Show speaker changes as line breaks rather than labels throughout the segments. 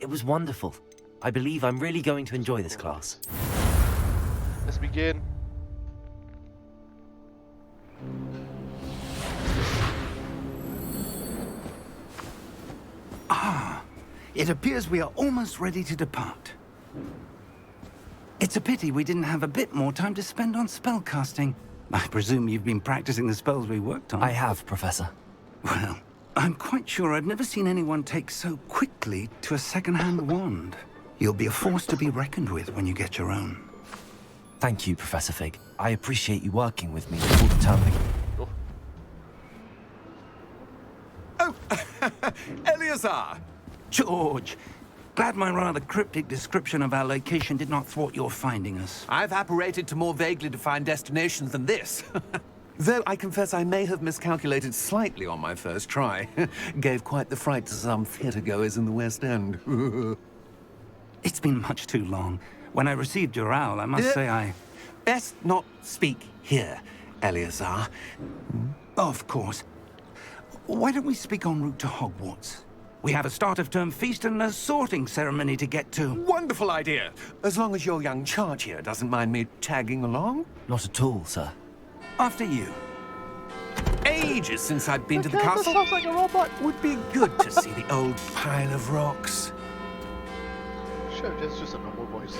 It was wonderful. I believe I'm really going to enjoy this class.
Let's begin.
It appears we are almost ready to depart. It's a pity we didn't have a bit more time to spend on spellcasting. I presume you've been practicing the spells we worked on.
I have, Professor.
Well, I'm quite sure I've never seen anyone take so quickly to a second-hand wand. You'll be a force to be reckoned with when you get your own.
Thank you, Professor Fig. I appreciate you working with me before the term begins.
Oh, Eleazar!
George, glad my rather cryptic description of our location did not thwart your finding us.
I've apparated to more vaguely defined destinations than this. Though I confess I may have miscalculated slightly on my first try. Gave quite the fright to some theatre-goers in the West End.
It's been much too long. When I received your owl, I must say I...
Best not speak here, Eleazar.
Of course. Why don't we speak en route to Hogwarts? We have a start-of-term feast and a sorting ceremony to get to.
Wonderful idea! As long as your young charge here doesn't mind me tagging along.
Not at all, sir.
After you.
Ages since I've been to the
That
castle.
sounds like a robot.
Would be good to see the old pile of rocks.
Sure, that's just a normal voice.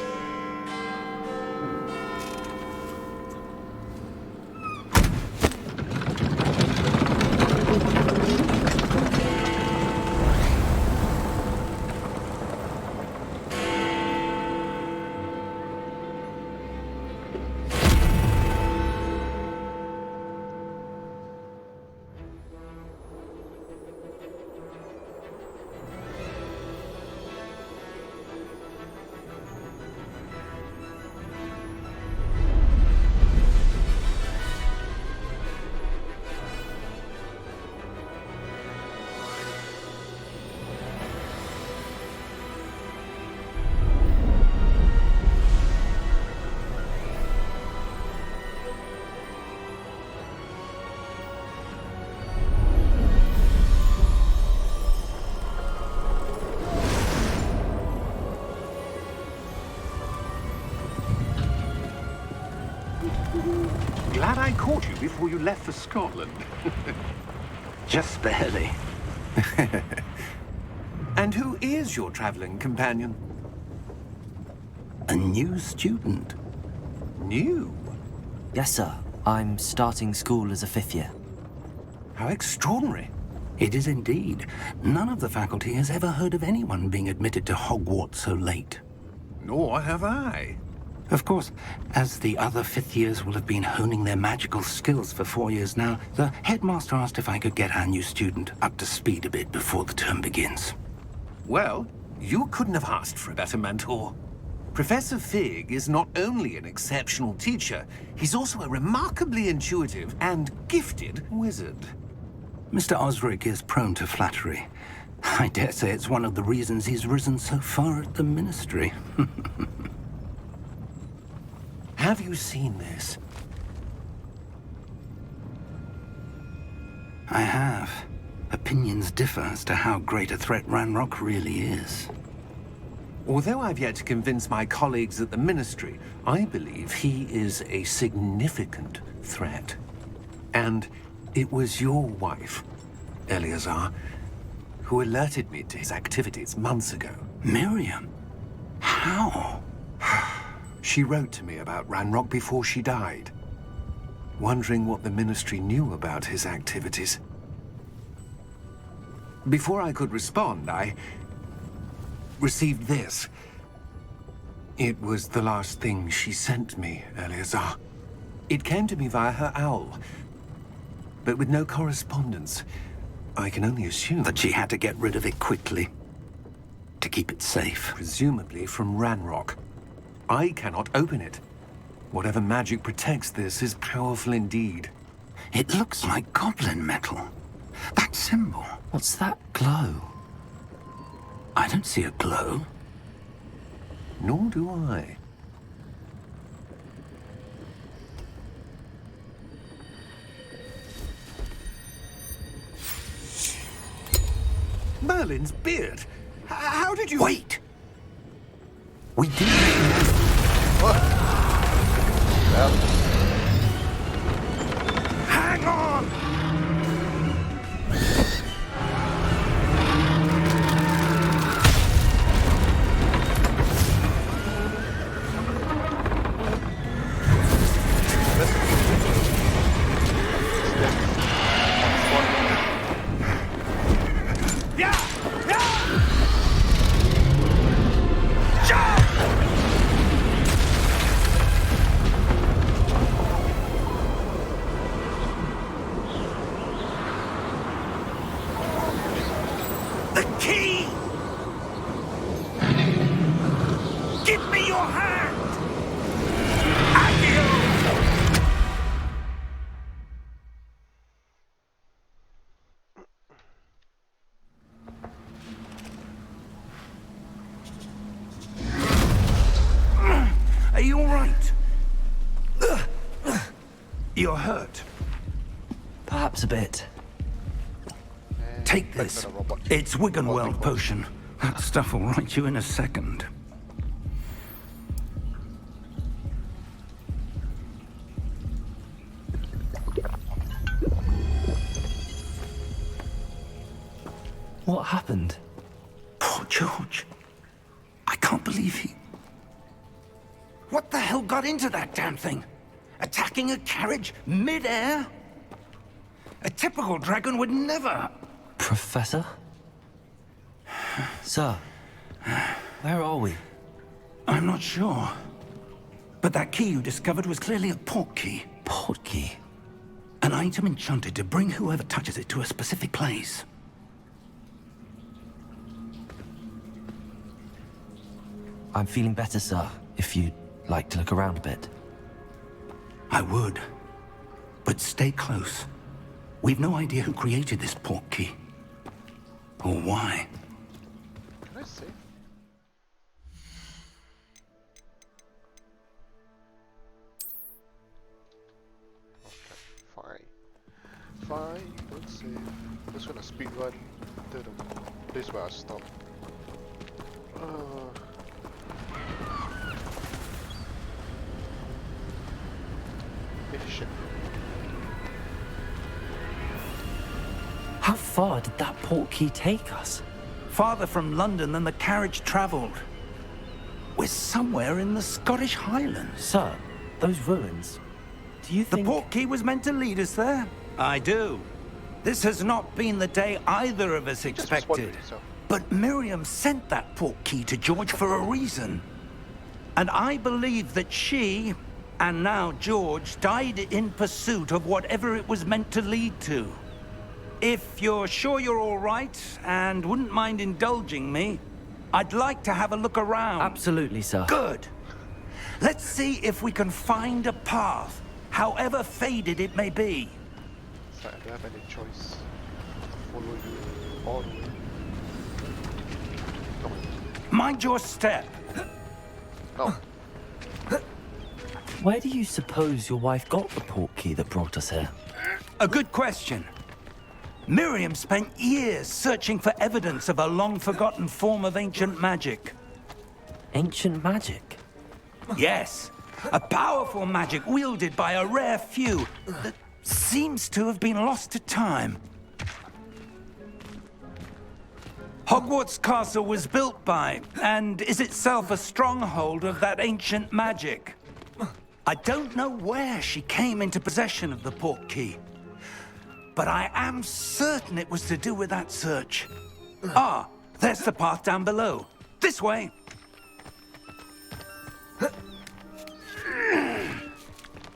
Glad I caught you before you left for Scotland.
Just barely.
And who is your traveling companion?
A new student.
New?
Yes, sir. I'm starting school as a 5th year.
How extraordinary.
It is indeed. None of the faculty has ever heard of anyone being admitted to Hogwarts so late.
Nor have I.
Of course, as the other 5th years will have been honing their magical skills for 4 years now, the headmaster asked if I could get our new student up to speed a bit before the term begins.
Well, you couldn't have asked for a better mentor. Professor Fig is not only an exceptional teacher, he's also a remarkably intuitive and gifted wizard.
Mr. Osric is prone to flattery. I dare say it's one of the reasons he's risen so far at the Ministry.
Have you seen this?
I have. Opinions differ as to how great a threat Ranrock really is.
Although I've yet to convince my colleagues at the Ministry, I believe he is a significant threat. And it was your wife, Eleazar, who alerted me to his activities months ago.
Miriam? How?
She wrote to me about Ranrock before she died, wondering what the Ministry knew about his activities. Before I could respond, I received this. It was the last thing she sent me, Eleazar. It came to me via her owl, but with no correspondence. I can only assume
That she had to get rid of it quickly. To keep it safe.
presumably from Ranrock. I cannot open it. Whatever magic protects this is powerful indeed.
It looks like goblin metal. That symbol.
What's that glow?
I don't see a glow.
Nor do I. Merlin's beard! How did you...
Wait! We did.
Yeah.
Hang on! The key! Give me your hand! Accio! Are you all right? You're hurt.
Perhaps a bit.
Take this. It's Wiggenweld potion. That stuff will right you in a second.
What happened?
Poor George. I can't believe he... What the hell got into that damn thing? Attacking a carriage mid-air? A typical dragon would never...
Professor? Sir, where are we?
I'm not sure. But that key you discovered was clearly a port key.
Port key?
An item enchanted to bring whoever touches it to a specific place.
I'm feeling better, sir, if you'd like to look around a bit.
I would. But stay close. We've no idea who created this port key. Or why.
Can I save? Okay, fine, let's save. I'm just gonna speed run to the place where I stopped. Shit.
How far did that port key take us?
Farther from London than the carriage traveled. We're somewhere in the Scottish Highlands.
Sir, those ruins. Do you
The
think...
port key was meant to lead us there? I do. This has not been the day either of us expected. But Miriam sent that port key to George for a reason. And I believe that she, and now George, died in pursuit of whatever it was meant to lead to. If you're sure you're all right, and wouldn't mind indulging me, I'd like to have a look around.
Absolutely, sir.
Good. Let's see if we can find a path, however faded it may be.
So I don't have any choice. Follow you all the way. Come on.
Mind your step.
No.
Where do you suppose your wife got the port key that brought us here?
A good question. Miriam spent years searching for evidence of a long-forgotten form of ancient magic.
Ancient magic?
Yes, a powerful magic wielded by a rare few that seems to have been lost to time. Hogwarts Castle was built by, and is itself a stronghold of that ancient magic. I don't know where she came into possession of the port key, but I am certain it was to do with that search. Ah, there's the path down below. This way.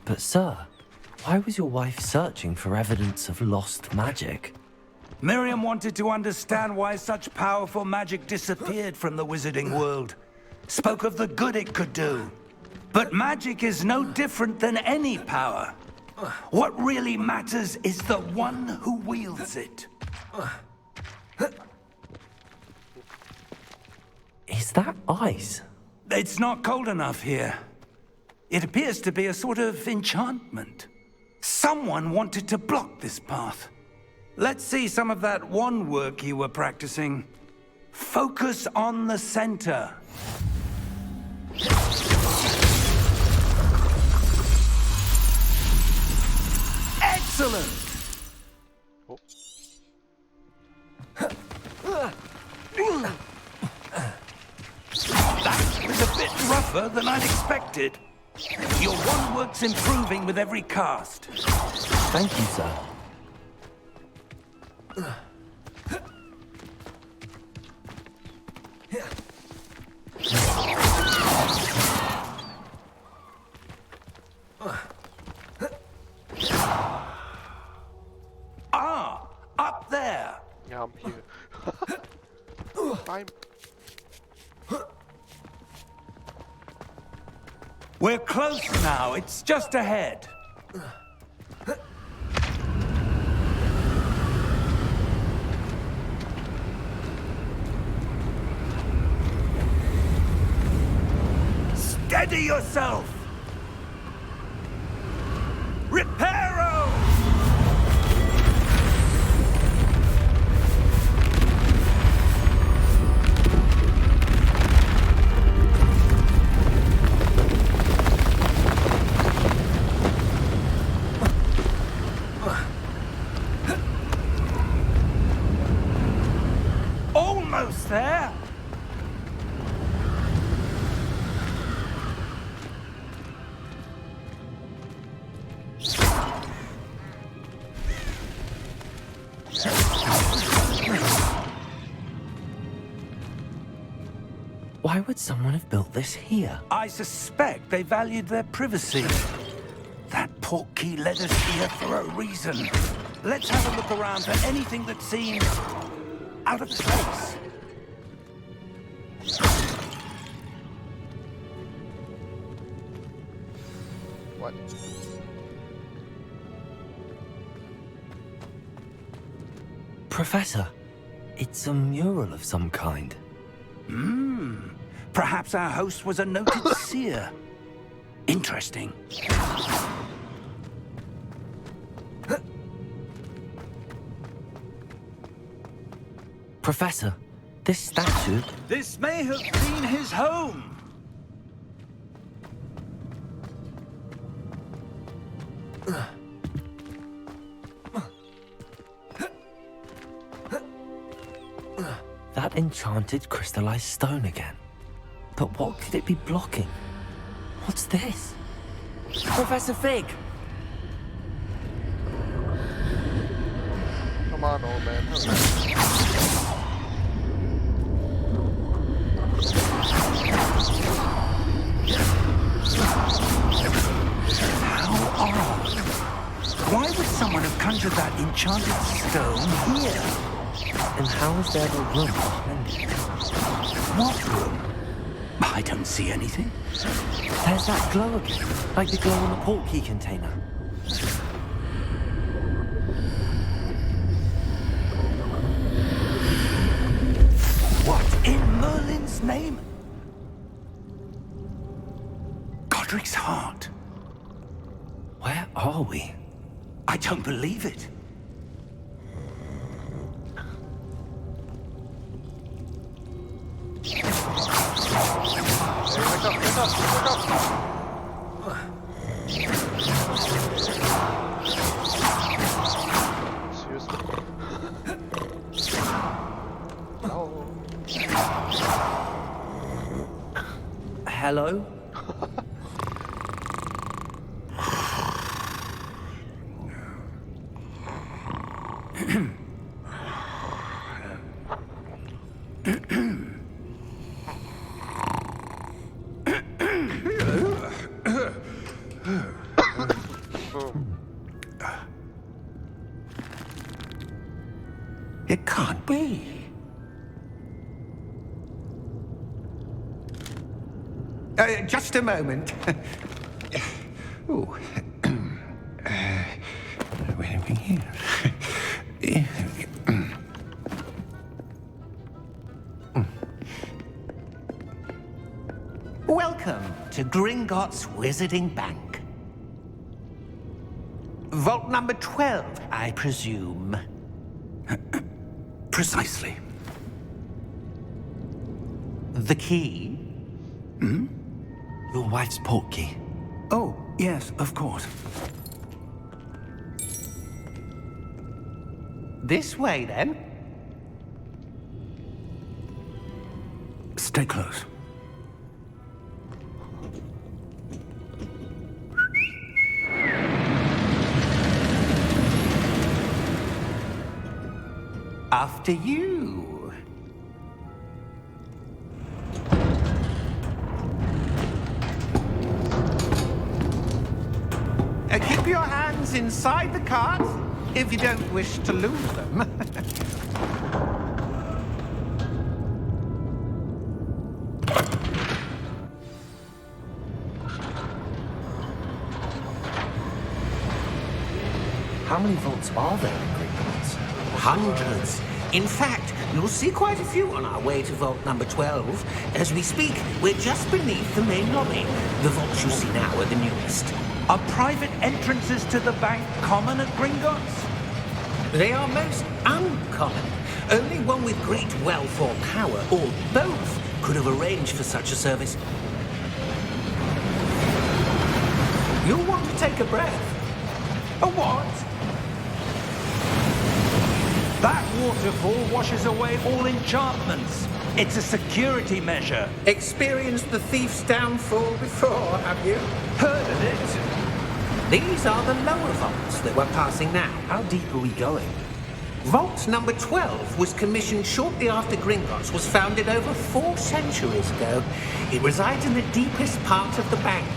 But sir, why was your wife searching for evidence of lost magic?
Miriam wanted to understand why such powerful magic disappeared from the wizarding world. Spoke of the good it could do. But magic is no different than any power. What really matters is the one who wields it.
Is that ice?
It's not cold enough here. It appears to be a sort of enchantment. Someone wanted to block this path. Let's see some of that wand work you were practicing. Focus on the center. Excellent!
Oh.
That was a bit rougher than I'd expected. Your one work's improving with every cast.
Thank you, sir.
Ah, up there.
Yeah, I'm here. I'm...
We're close now. It's just ahead. Steady yourself! Reparo! Almost there!
Why would someone have built this here?
I suspect they valued their privacy. That portkey led us here for a reason. Let's have a look around for anything that seems out of place.
What?
Professor, it's a mural of some kind.
Perhaps our host was a noted seer. Interesting.
Professor, this statue...
This may have been his home.
That enchanted crystallized stone again. But what could it be blocking? What's this? Professor Fig!
Come on, old man. Hurry.
How odd. Why would someone have conjured that enchanted stone here?
And how is there a room behind it?
What room? I don't see anything.
There's that glow again, like the glow on the portkey container.
What in Merlin's name? Godric's heart.
Where are we?
I don't believe it.
Hey, wake up, wake up, wake up! Seriously? No.
Hello?
It can't be. Just a moment. Oh. Where are we here? Welcome to Gringotts Wizarding Bank. Vault number 12, I presume. Precisely. The key?
Your wife's portkey.
Oh, yes, of course. This way, then. Stay close. After you. Keep your hands inside the cart if you don't wish to lose them.
How many vaults are there in Gringotts?
Hundreds. In fact, you'll see quite a few on our way to vault number 12. As we speak, we're just beneath the main lobby. The vaults you see now are the newest.
Are private entrances to the bank common at Gringotts?
They are most uncommon. Only one with great wealth or power, or both, could have arranged for such a service. You'll want to take a breath.
A what? That waterfall washes away all enchantments. It's a security measure.
Experienced the thief's downfall before, have you?
Heard of it?
These are the lower vaults that we're passing now.
How deep are we going?
Vault number 12 was commissioned shortly after Gringotts was founded over 4 centuries ago. It resides in the deepest part of the bank.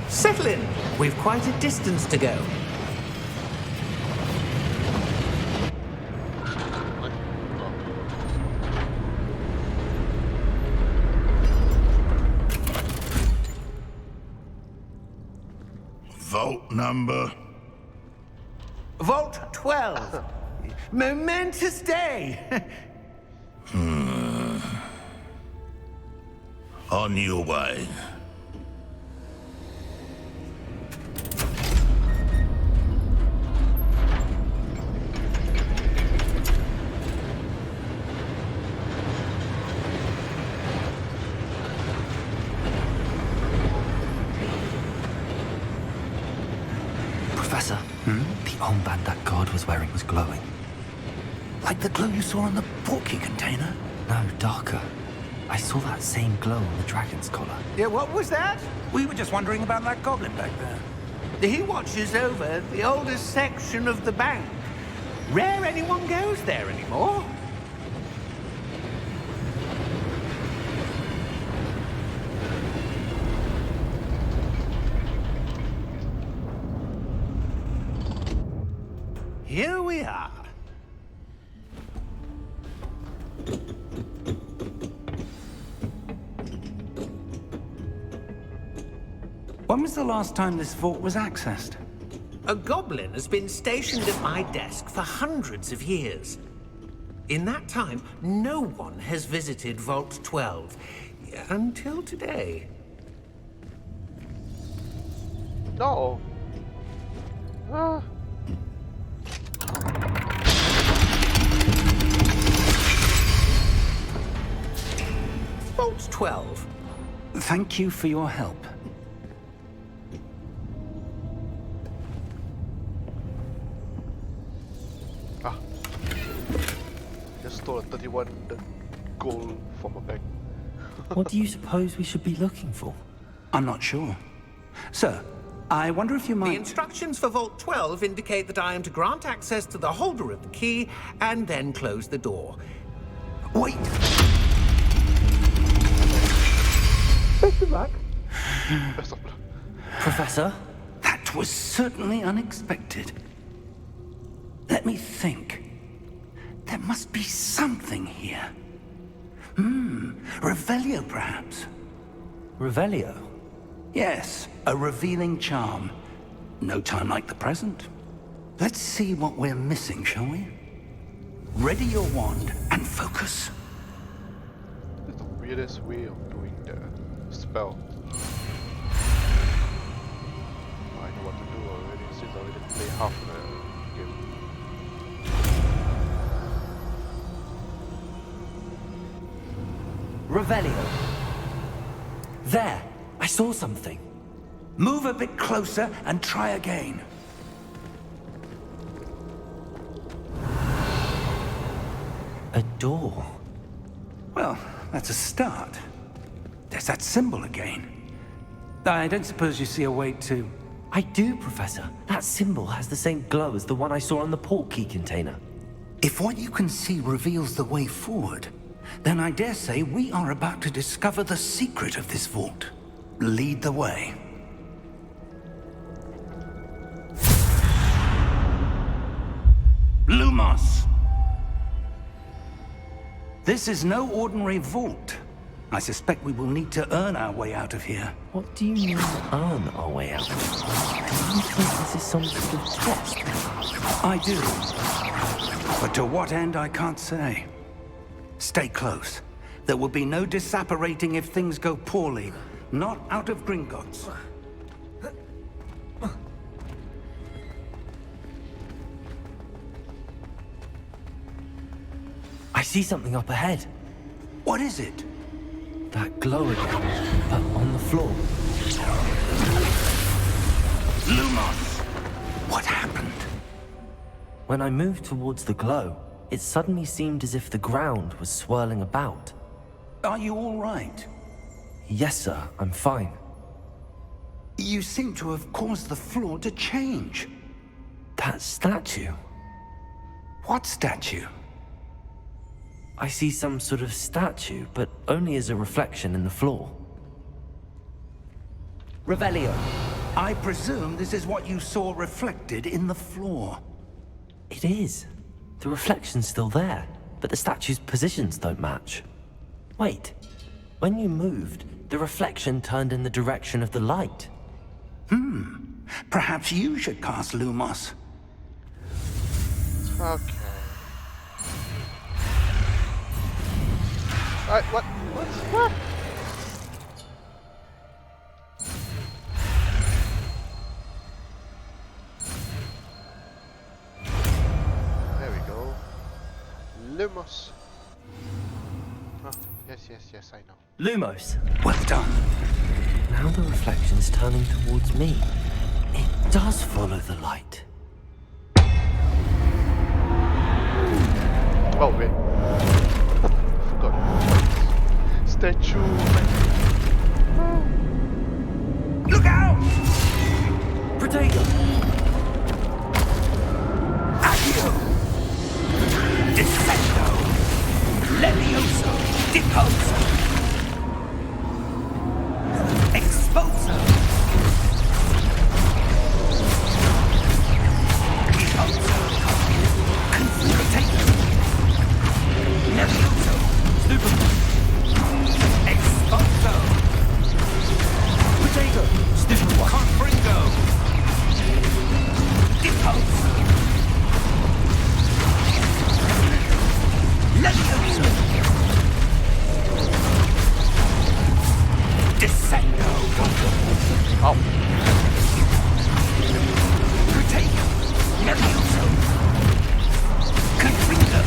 Settle in. We've quite a distance to go.
Vault number?
Vault 12. Momentous day.
On your way.
Professor, the armband that guard was wearing was glowing.
Like the glow you saw on the portkey container?
No, darker. I saw that same glow on the dragon's collar.
Yeah, what was that? We were just wondering about that goblin back there. He watches over the oldest section of the bank. Rare anyone goes there anymore. Here we are. When was the last time this vault was accessed?
A goblin has been stationed at my desk for hundreds of years. In that time, no one has visited Vault 12. Until today.
No. Ah.
Vault 12.
Thank you for your help.
Ah. Just stole a 31 gold from a bank.
What do you suppose we should be looking for?
I'm not sure. Sir, I wonder if you
The
might...
instructions for Vault 12 indicate that I am to grant access to the holder of the key and then close the door.
Wait!
Best of luck.
Best of luck.
Professor?
That was certainly unexpected. Let me think. There must be something here. Revelio, perhaps?
Revelio?
Yes, a revealing charm. No time like the present. Let's see what we're missing, shall we? Ready your wand and focus.
That's the weirdest way of doing the spell. I know what to do already since I already played half the game.
Revelio. There! I saw something.
Move a bit closer and try again.
A door.
Well, that's a start. There's that symbol again. I don't suppose you see a way to...
I do, Professor. That symbol has the same glow as the one I saw on the port key container.
If what you can see reveals the way forward, then I dare say we are about to discover the secret of this vault. Lead the way. Lumos! This is no ordinary vault. I suspect we will need to earn our way out of here.
What do you mean, earn our way out? Do you think this is some sort of test?
I do. But to what end, I can't say. Stay close. There will be no disapparating if things go poorly. Not out of Gringotts.
I see something up ahead.
What is it?
That glow again, but on the floor.
Lumos! What happened?
When I moved towards the glow, it suddenly seemed as if the ground was swirling about.
Are you all right?
Yes, sir, I'm fine.
You seem to have caused the floor to change.
That statue.
What statue?
I see some sort of statue, but only as a reflection in the floor. Revelio.
I presume this is what you saw reflected in the floor.
It is. The reflection's still there, but the statue's positions don't match. Wait. When you moved, the reflection turned in the direction of the light.
Perhaps you should cast Lumos.
Okay. What? What? There we go. Lumos. Oh, yes, I know.
Lumos.
Well done.
Now the reflection's turning towards me. It does follow the light.
Oh, wait. Forgot. Statue.
Look out!
Protego!
Accio! Descendo! Levioso! Deposo! Exposo! Deposo! Confrontator! Levioso! Stupid! Exposo!
Protego! Stupid one.
Confringo! Deposo! Levioso! Descendo!
Oh.
Protego! Levioso! Confringo!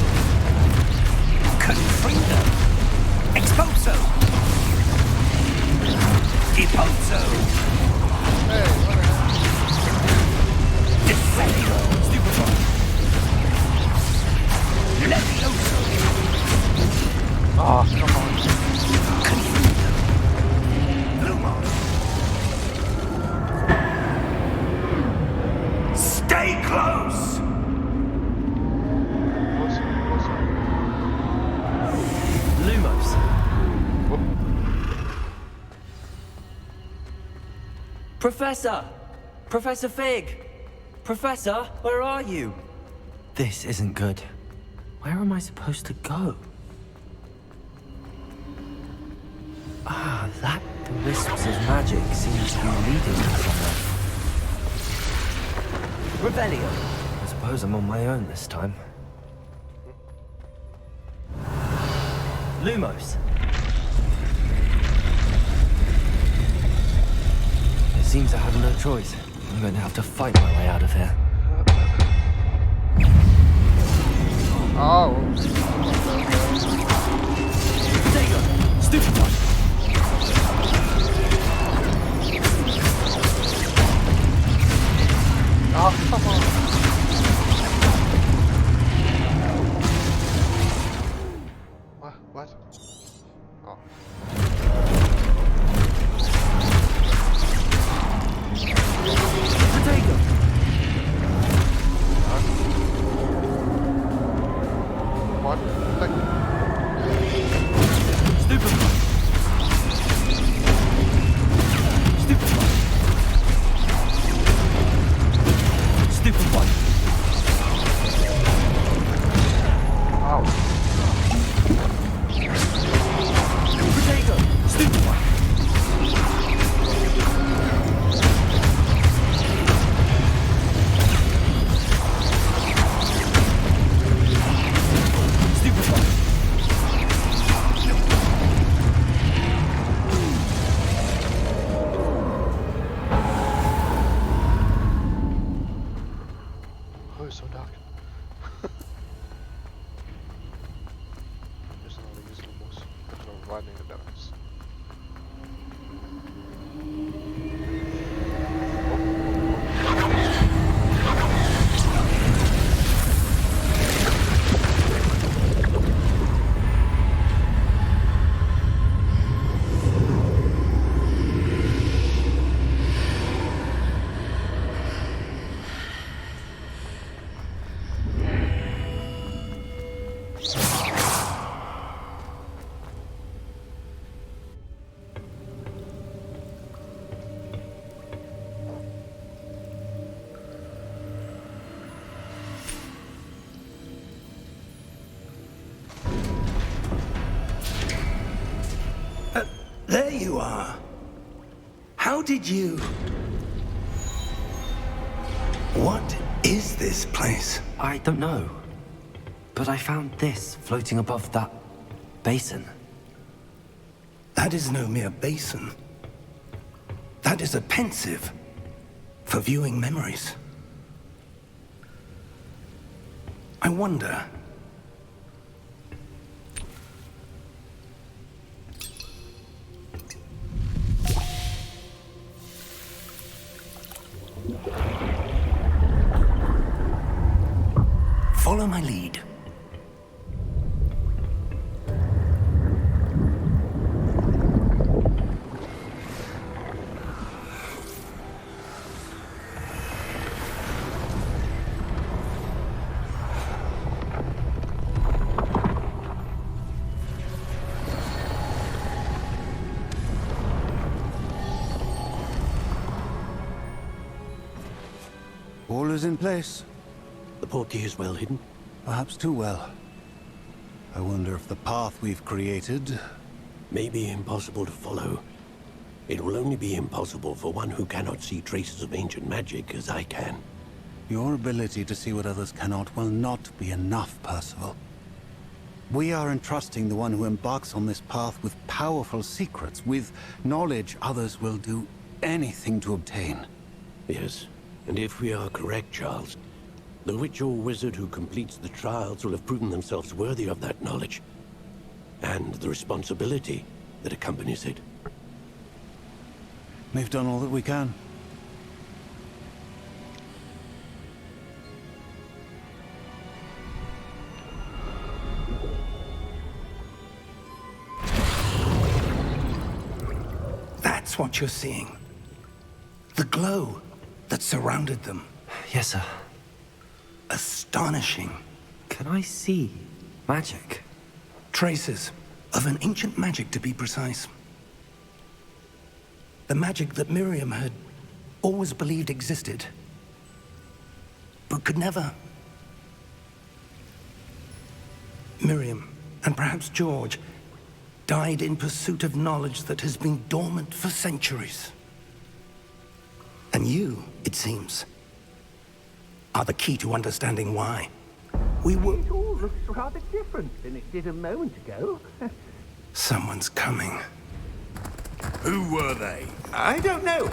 Confringo! Exposo! Deposo!
Hey, what the hell?
Descendo! Stupid one! Levioso!
Oh, come on.
Confringo! Lumos! Stay close!
What's it?
Lumos. Professor! Professor Fig! Professor, where are you? This isn't good. Where am I supposed to go? Ah, that wisps of magic seems to be leading me somewhere. Revelio. I suppose I'm on my own this time. Lumos. It seems I have no choice. I'm going to have to fight my way out of here.
Oh.
Protego!
Stupid one.
Oh, come on. What? Oh.
Potato.
What? Like,
Stupid one. Stupid one. Stupid one.
ow.
Potato. Stupid one. Stupid one.
Oh, it's so dark. There's no use the most. There's no running in the darkness.
There you are. How did you... What is this place?
I don't know. But I found this floating above that basin.
That is no mere basin. That is a pensive for viewing memories. I wonder... Follow my lead.
All is in place.
The portkey is well hidden.
Perhaps too well. I wonder if the path we've created...
May be impossible to follow. It will only be impossible for one who cannot see traces of ancient magic as I can.
Your ability to see what others cannot will not be enough, Percival. We are entrusting the one who embarks on this path with powerful secrets, with knowledge others will do anything to obtain.
Yes, and if we are correct, Charles, the witch or wizard who completes the trials will have proven themselves worthy of that knowledge, and the responsibility that accompanies it.
We've done all that we can.
That's what you're seeing. The glow that surrounded them.
Yes, sir.
Astonishing.
Can I see magic?
Traces of an ancient magic, to be precise. The magic that Miriam had always believed existed, but could never. Miriam, and perhaps George, died in pursuit of knowledge that has been dormant for centuries. And you, it seems, are the key to understanding why. We were...
It all looks rather different than it did a moment ago.
Someone's coming.
Who were they?
I don't know.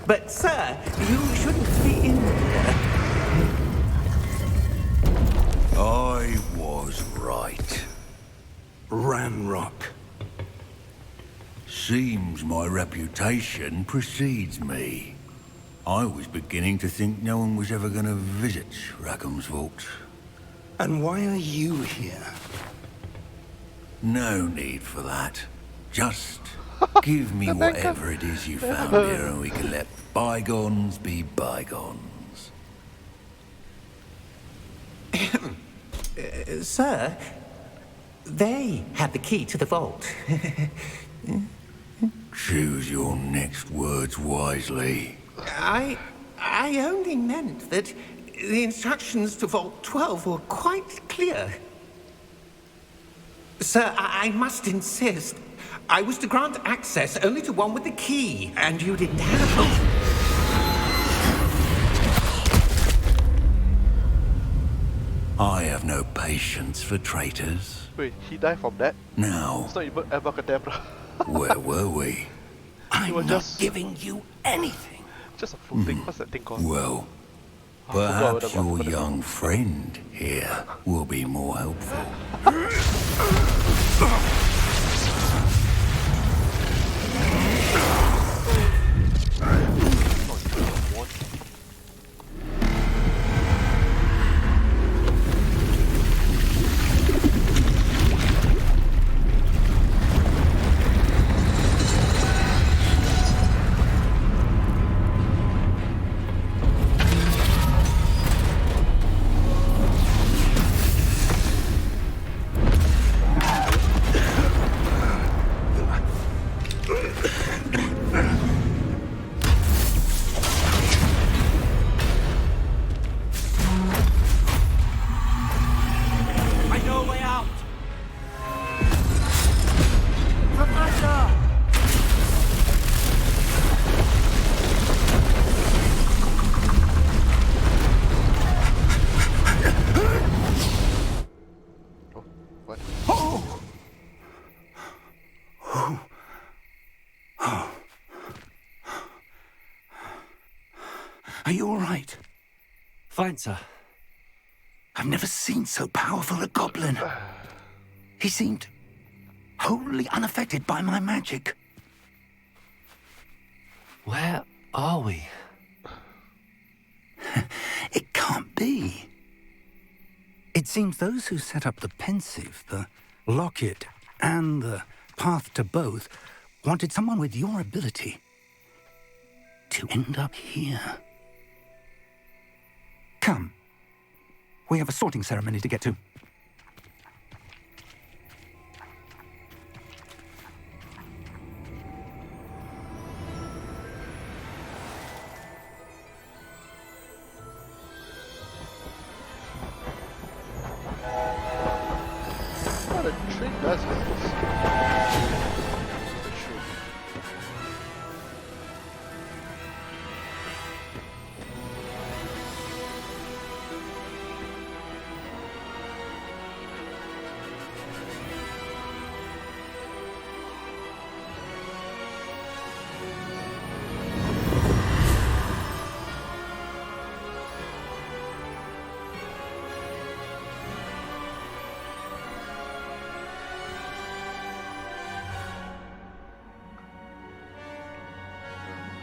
But, sir, you shouldn't be in here.
I was right.
Ranrock.
seems my reputation precedes me. I was beginning to think no one was ever going to visit Rackham's vault.
And why are you here?
No need for that. Just give me whatever it is you found here and we can let bygones be bygones.
Sir, they have the key to the vault.
Choose your next words wisely.
I only meant that the instructions to Vault 12 were quite clear. Sir, I must insist. I was to grant access only to one with the key, and you didn't have it.
I have no patience for traitors.
Wait, he died from that?
Now,
It's not even Abracadabra.
where were we?
I'm
were
not
just-
giving you anything.
Just a floating. What's that thing called?
Well,
I forgot what
perhaps
it was.
your young friend here will be more helpful.
I know a way out.
What?
Are you all right?
Fine, sir.
I've never seen so powerful a goblin. He seemed wholly unaffected by my magic.
Where are we?
It can't be. It seems those who set up the pensive, the locket, and the path to both wanted someone with your ability to end up here. Come. We have a sorting ceremony to get to.
What a trick does this? Sure.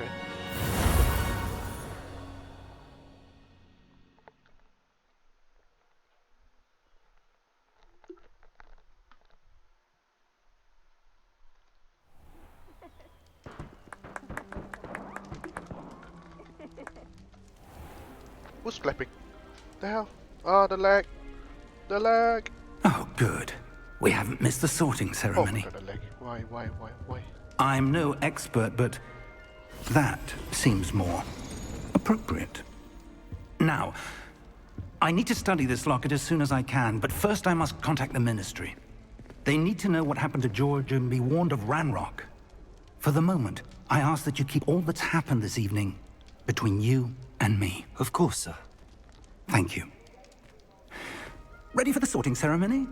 Okay. Who's clapping? The hell? Ah, the lag. The lag.
Oh, good. We haven't missed the sorting
Oh,
ceremony.
God, the lag. Why?
I'm no expert, but that seems more appropriate. Now, I need to study this locket as soon as I can, but first I must contact the Ministry. They need to know what happened to George and be warned of Ranrock. For the moment, I ask that you keep all that's happened this evening between you and me.
Of course, sir.
Thank you. Ready for the sorting ceremony?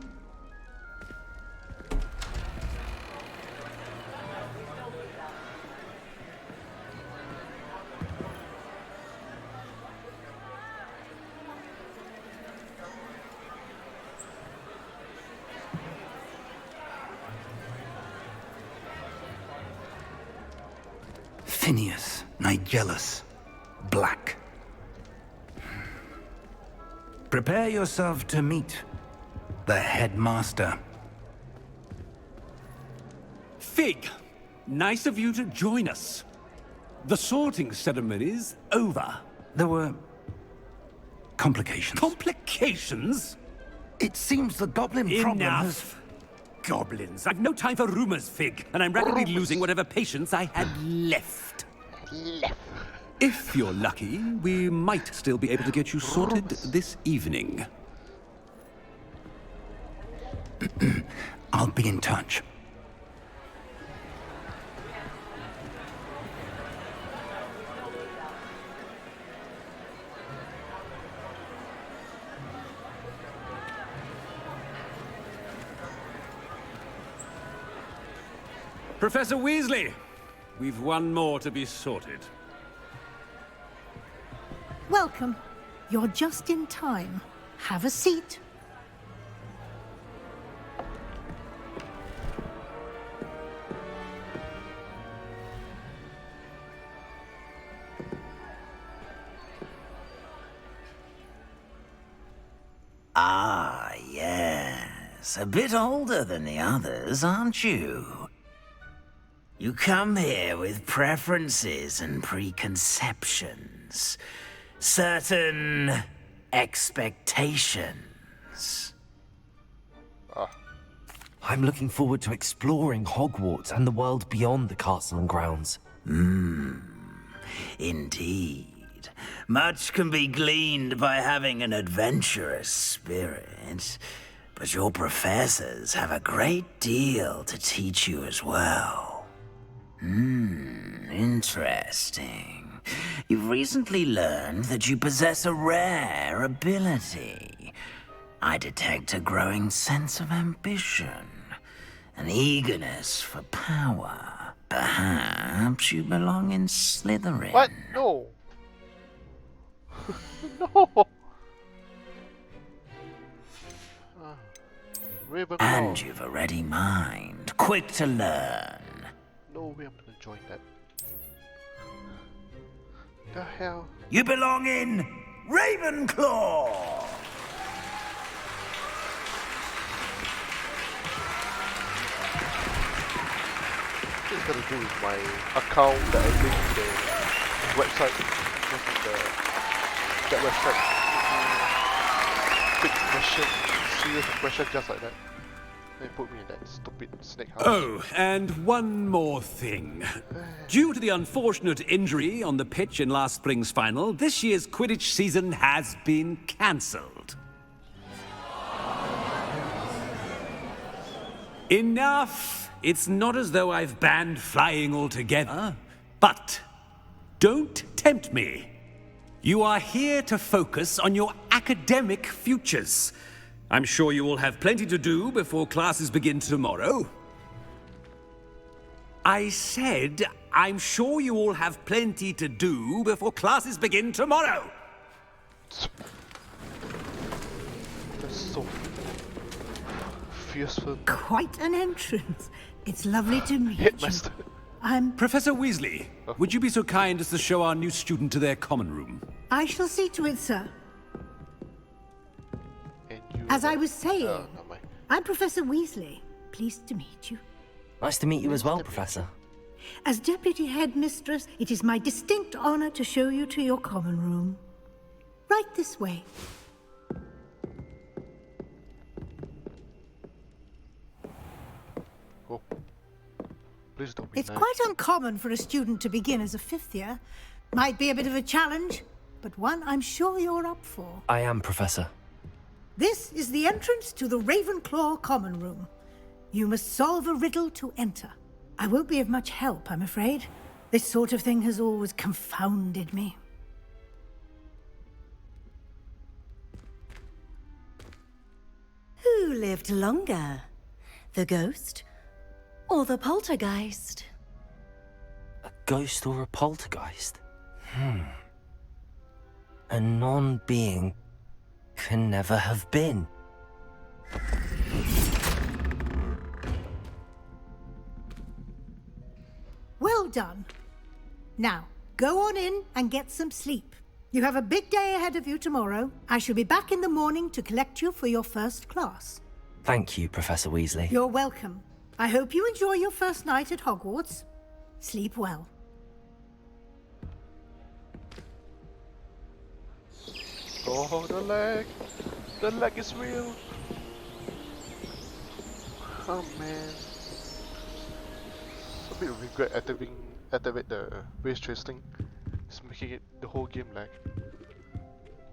Latinius, Nigellus, Black. Prepare yourself to meet the headmaster.
Fig, nice of you to join us. The sorting ceremony's over.
There were complications.
Complications?
It seems the goblin problem has...
Enough. Goblins. I've no time for rumors, Fig, and I'm rapidly losing whatever patience I had left. If you're lucky, we might still be able to get you sorted this evening.
I'll be in touch.
Professor Weasley, we've one more to be sorted.
Welcome. You're just in time. Have a seat.
Ah, yes. A bit older than the others, aren't you? You come here with preferences and preconceptions. Certain expectations.
I'm looking forward to exploring Hogwarts and the world beyond the castle and grounds.
Indeed. Much can be gleaned by having an adventurous spirit, but your professors have a great deal to teach you as well. Interesting. You've recently learned that you possess a rare ability. I detect a growing sense of ambition, an eagerness for power. Perhaps you belong in Slytherin.
What? No. No. Ravenclaw.
And you've a ready mind, quick to learn.
No way I'm gonna join that. The hell?
You belong in Ravenclaw!
It's got to do with my account that I linked to the website. That website. Quick question, series of questions just like that. They put me in that stupid snake house.
Oh, and one more thing. Due to the unfortunate injury on the pitch in last spring's final, this year's Quidditch season has been cancelled. Enough! It's not as though I've banned flying altogether. But don't tempt me. You are here to focus on your academic futures. I'm sure you will have plenty to do before classes begin tomorrow. I said, I'm sure you all have plenty to do before classes begin tomorrow.
That's so fearful.
Quite an entrance. It's lovely to meet
Headmaster.
you. I'm...
Professor Weasley, would you be so kind as to show our new student to their common room?
I shall see to it, sir. As I was saying, I'm Professor Weasley. Pleased to meet you.
Nice to meet you as well, Professor.
As Deputy Headmistress, it is my distinct honor to show you to your common room. Right this way.
Oh. Please don't be
It's
nice.
quite uncommon for a student to begin as a fifth year. Might be a bit of a challenge, but one I'm sure you're up for.
I am, Professor.
This is the entrance to the Ravenclaw common room. You must solve a riddle to enter. I won't be of much help, I'm afraid. This sort of thing has always confounded me.
Who lived longer? The ghost or the poltergeist?
A ghost or a poltergeist? A non-being can never have been.
Well done. Now, go on in and get some sleep. You have a big day ahead of you tomorrow. I shall be back in the morning to collect you for your first class.
Thank you, Professor Weasley.
You're welcome. I hope you enjoy your first night at Hogwarts. Sleep well.
Oh, the lag! The lag is real! Oh man. A bit of regret activate the race tracing. It's making it the whole game lag.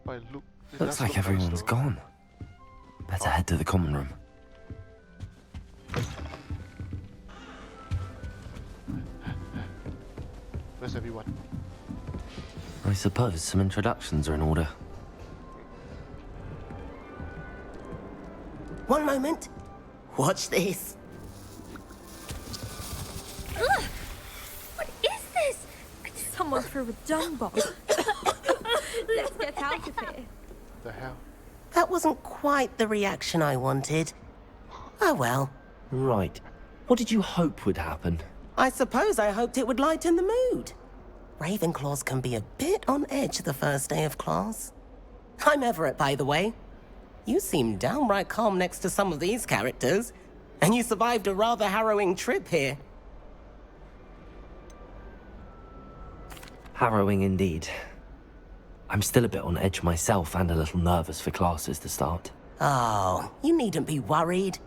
But it
Looks
does
like
look
everyone's
nice though.
gone. Better head to the common room.
Where's everyone?
I suppose some introductions are in order.
One moment. Watch this.
Ugh! What is this? Someone threw a dung bomb. Let's get out of here.
The hell?
That wasn't quite the reaction I wanted. Oh well.
Right. What did you hope would happen?
I suppose I hoped it would lighten the mood. Ravenclaws can be a bit on edge the first day of class. I'm Everett, by the way. You seem downright calm next to some of these characters, and you survived a rather harrowing trip here.
Harrowing indeed. I'm still a bit on edge myself and a little nervous for classes to start.
Oh, you needn't be worried.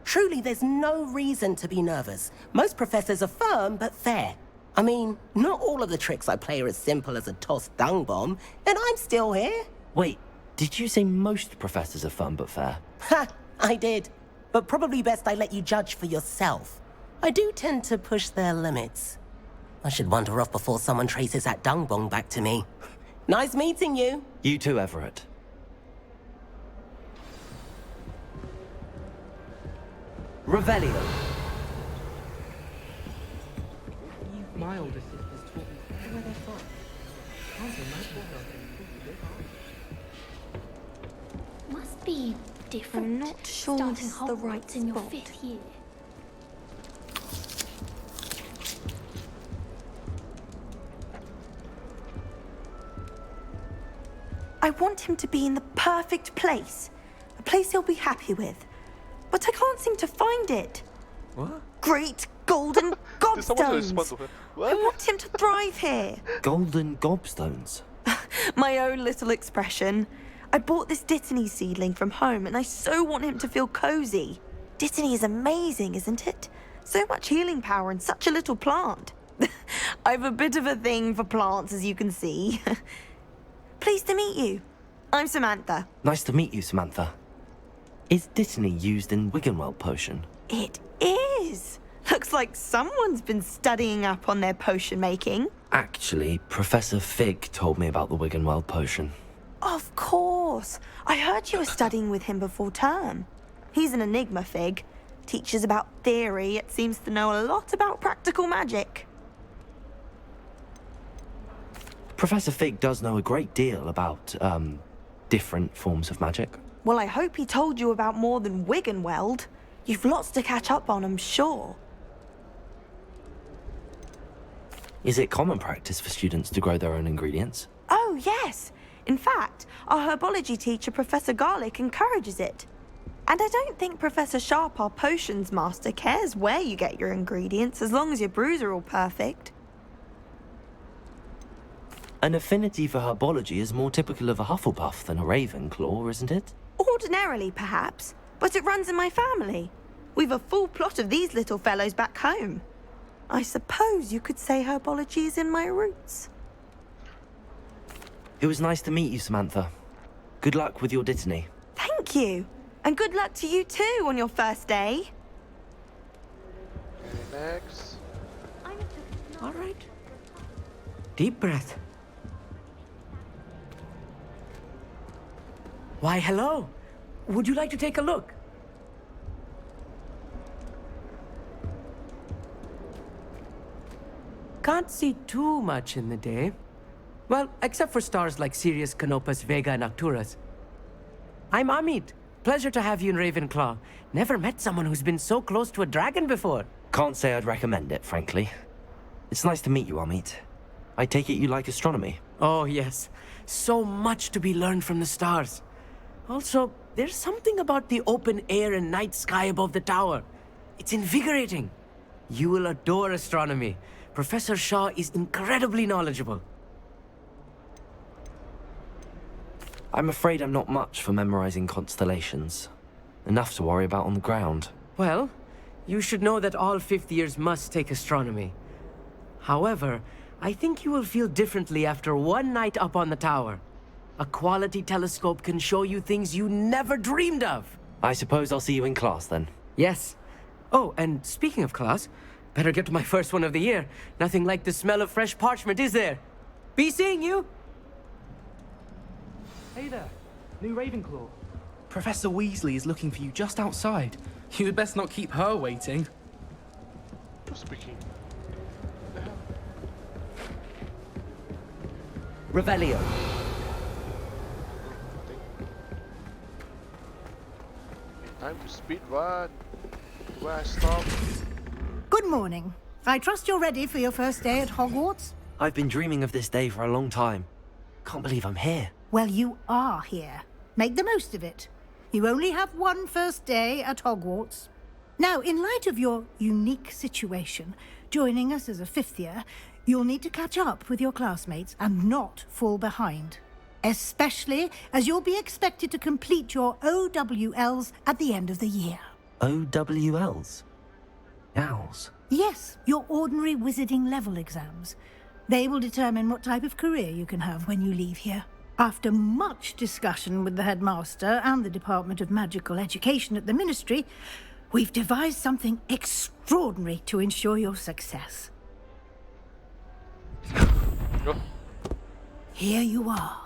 Truly, there's no reason to be nervous. Most professors are firm but fair. I mean, not all of the tricks I play are as simple as a tossed dung bomb, and I'm still here.
Wait, did you say most professors are fun but fair?
Ha! I did. But probably best I let you judge for yourself. I do tend to push their limits. I should wander off before someone traces that dung bomb back to me. Nice meeting you.
You too, Everett. Revelio.
My older sisters taught me where they're from.
Must be different.
I'm not sure
starting
this is the
Hogwarts
right
in your
spot.
5th year.
I want him to be in the perfect place. A place he'll be happy with. But I can't seem to find it.
What?
Great golden
Did someone respond
gobstones.
to her?
I
What?
want him to thrive here.
Golden gobstones.
My own little expression. I bought this Dittany seedling from home and I so want him to feel cozy. Dittany is amazing, isn't it? So much healing power in such a little plant. I've a bit of a thing for plants, as you can see. Pleased to meet you. I'm Samantha.
Nice to meet you, Samantha. Is Dittany used in Wiggenweld potion?
It is. Looks like someone's been studying up on their potion making.
Actually, Professor Fig told me about the Wiggenweld potion.
Of course. I heard you were studying with him before term. He's an enigma, Fig. Teaches about theory, yet seems to know a lot about practical magic.
Professor Fig does know a great deal about, different forms of magic.
Well, I hope he told you about more than Wiggenweld. You've lots to catch up on, I'm sure.
Is it common practice for students to grow their own ingredients?
Oh, yes. In fact, our herbology teacher, Professor Garlick, encourages it. And I don't think Professor Sharp, our potions master, cares where you get your ingredients, as long as your brews are all perfect.
An affinity for herbology is more typical of a Hufflepuff than a Ravenclaw, isn't it?
Ordinarily, perhaps, but it runs in my family. We've a full plot of these little fellows back home. I suppose you could say herbology is in my roots.
It was nice to meet you, Samantha. Good luck with your Dittany.
Thank you. And good luck to you too on your first day.
Okay, next.
All right. Deep breath. Why, hello. Would you like to take a look? Can't see too much in the day. Well, except for stars like Sirius, Canopus, Vega, and Arcturus. I'm Amit. Pleasure to have you in Ravenclaw. Never met someone who's been so close to a dragon before.
Can't say I'd recommend it, frankly. It's nice to meet you, Amit. I take it you like astronomy?
Oh, yes. So much to be learned from the stars. Also, there's something about the open air and night sky above the tower. It's invigorating. You will adore astronomy. Professor Shaw is incredibly knowledgeable.
I'm afraid I'm not much for memorizing constellations. Enough to worry about on the ground.
Well, you should know that all fifth years must take astronomy. However, I think you will feel differently after one night up on the tower. A quality telescope can show you things you never dreamed of.
I suppose I'll see you in class then.
Yes. Oh, and speaking of class, better get to my first one of the year. Nothing like the smell of fresh parchment, is there? Be seeing you!
Hey there, new Ravenclaw. Professor Weasley is looking for you just outside. You'd best not keep her waiting.
Just speaking.
Revelio.
Time to speed run. Where I stop.
Good morning. I trust you're ready for your first day at Hogwarts?
I've been dreaming of this day for a long time. Can't believe I'm here.
Well, you are here. Make the most of it. You only have one first day at Hogwarts. Now, in light of your unique situation, joining us as a fifth year, you'll need to catch up with your classmates and not fall behind. Especially as you'll be expected to complete your OWLs at the end of the year.
OWLs? Owls?
Yes, your ordinary wizarding level exams. They will determine what type of career you can have when you leave here. After much discussion with the headmaster and the Department of Magical Education at the Ministry, we've devised something extraordinary to ensure your success. Here you are.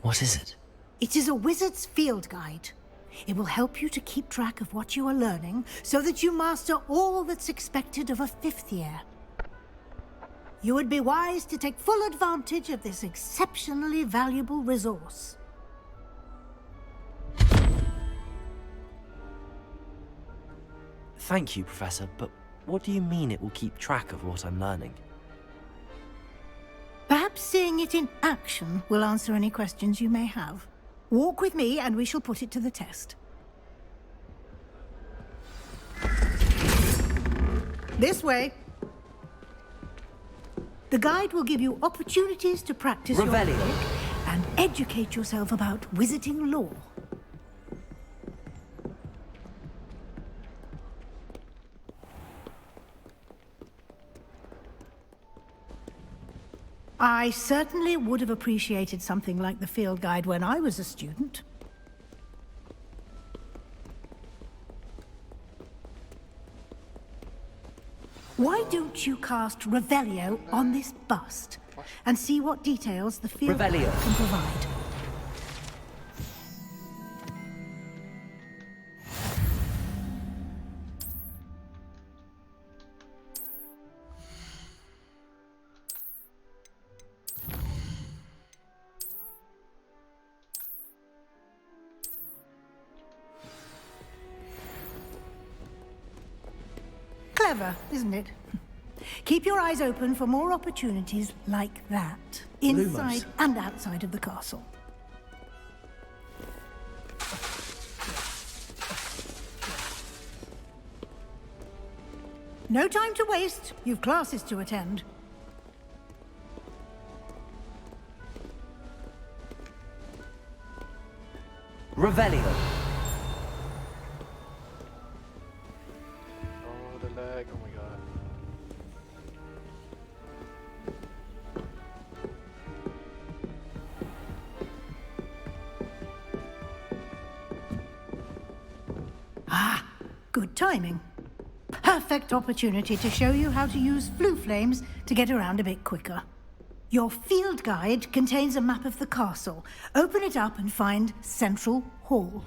What is it?
It is a wizard's field guide. It will help you to keep track of what you are learning so that you master all that's expected of a fifth year. You would be wise to take full advantage of this exceptionally valuable resource.
Thank you, Professor, but what do you mean it will keep track of what I'm learning?
Perhaps seeing it in action will answer any questions you may have. Walk with me and we shall put it to the test. This way. The guide will give you opportunities to practice your
Revelio.
magic and educate yourself about wizarding lore. I certainly would have appreciated something like the field guide when I was a student. Why don't you cast Revelio on this bust and see what details the field guide
Revelio.
can provide? Clever, isn't it? Keep your eyes open for more opportunities like that, inside and outside of the castle. No time to waste. You've classes to attend.
Revelio.
Oh, the lag. Oh my god.
Ah, good timing. Perfect opportunity to show you how to use flue flames to get around a bit quicker. Your field guide contains a map of the castle. Open it up and find Central Hall.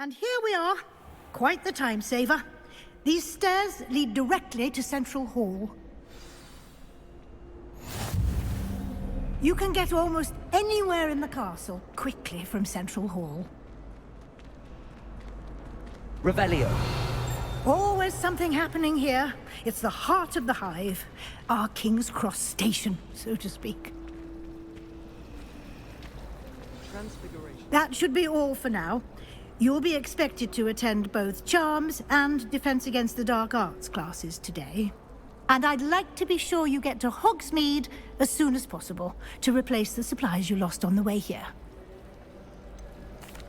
And here we are. Quite the time saver. These stairs lead directly to Central Hall. You can get almost anywhere in the castle quickly from Central Hall.
Revelio.
Always something happening here. It's the heart of the hive. Our King's Cross station, so to speak. That should be all for now. You'll be expected to attend both Charms and Defense Against the Dark Arts classes today. And I'd like to be sure you get to Hogsmeade as soon as possible to replace the supplies you lost on the way here.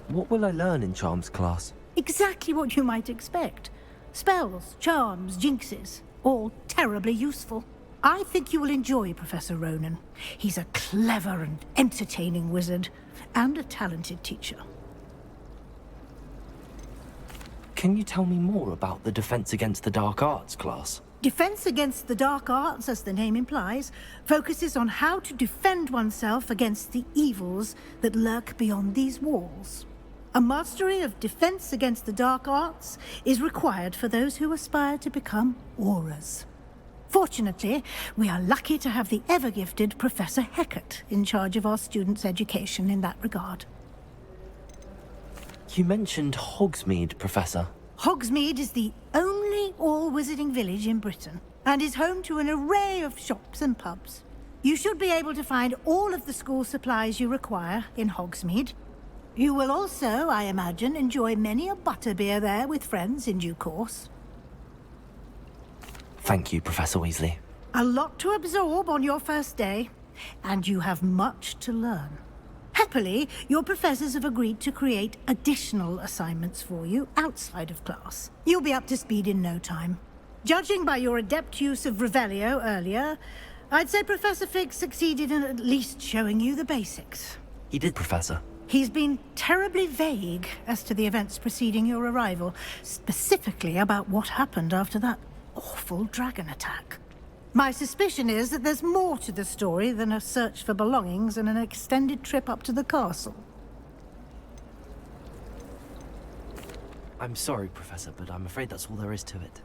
What will I learn in Charms class?
Exactly what you might expect. Spells, charms, jinxes, all terribly useful. I think you will enjoy Professor Ronan. He's a clever and entertaining wizard, and a talented teacher.
Can you tell me more about the Defense Against the Dark Arts class?
Defense Against the Dark Arts, as the name implies, focuses on how to defend oneself against the evils that lurk beyond these walls. A mastery of Defense Against the Dark Arts is required for those who aspire to become auras. Fortunately, we are lucky to have the ever-gifted Professor Hecat in charge of our students' education in that regard.
You mentioned Hogsmeade, Professor.
Hogsmeade is the only all-wizarding village in Britain, and is home to an array of shops and pubs. You should be able to find all of the school supplies you require in Hogsmeade. You will also, I imagine, enjoy many a butterbeer there with friends in due course.
Thank you, Professor Weasley.
A lot to absorb on your first day, and you have much to learn. Happily, your professors have agreed to create additional assignments for you outside of class. You'll be up to speed in no time. Judging by your adept use of Revelio earlier, I'd say Professor Fig succeeded in at least showing you the basics.
He did, Professor.
He's been terribly vague as to the events preceding your arrival, specifically about what happened after that awful dragon attack. My suspicion is that there's more to the story than a search for belongings and an extended trip up to the castle.
I'm sorry, Professor, but I'm afraid that's all there is to it.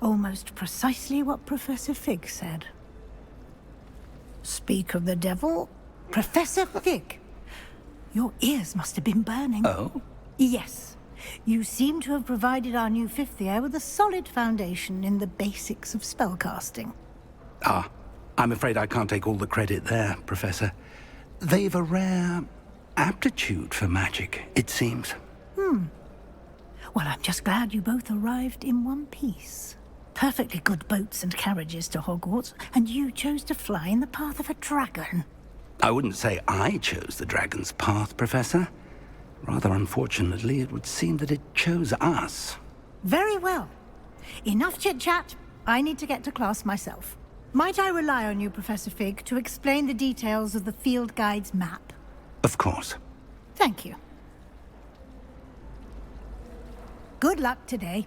Almost precisely what Professor Fig said. Speak of the devil, Professor Fig. Your ears must have been burning.
Oh?
Yes. You seem to have provided our new fifth year with a solid foundation in the basics of spellcasting.
Ah, I'm afraid I can't take all the credit there, Professor. They've a rare aptitude for magic, it seems.
Well, I'm just glad you both arrived in one piece. Perfectly good boats and carriages to Hogwarts, and you chose to fly in the path of a dragon.
I wouldn't say I chose the dragon's path, Professor. Rather unfortunately, it would seem that it chose us.
Very well. Enough chit-chat. I need to get to class myself. Might I rely on you, Professor Fig, to explain the details of the field guide's map?
Of course.
Thank you. Good luck today.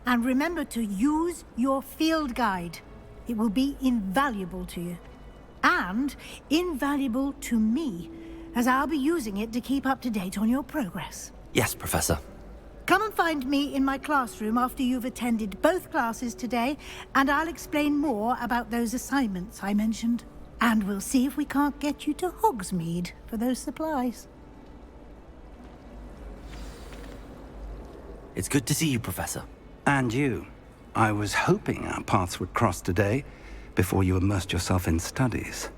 And remember to use your field guide. It will be invaluable to you. And invaluable to me, as I'll be using it to keep up to date on your progress.
Yes, Professor.
Come and find me in my classroom after you've attended both classes today, and I'll explain more about those assignments I mentioned. And we'll see if we can't get you to Hogsmeade for those supplies.
It's good to see you, Professor.
And you. I was hoping our paths would cross today, before you immersed yourself in studies.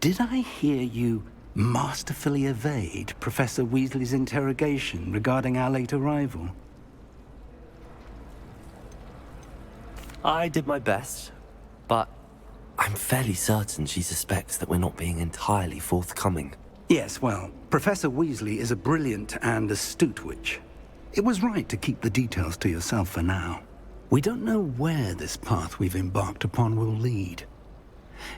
Did I hear you masterfully evade Professor Weasley's interrogation regarding our late arrival?
I did my best, but I'm fairly certain she suspects that we're not being entirely forthcoming.
Yes, well, Professor Weasley is a brilliant and astute witch. It was right to keep the details to yourself for now. We don't know where this path we've embarked upon will lead.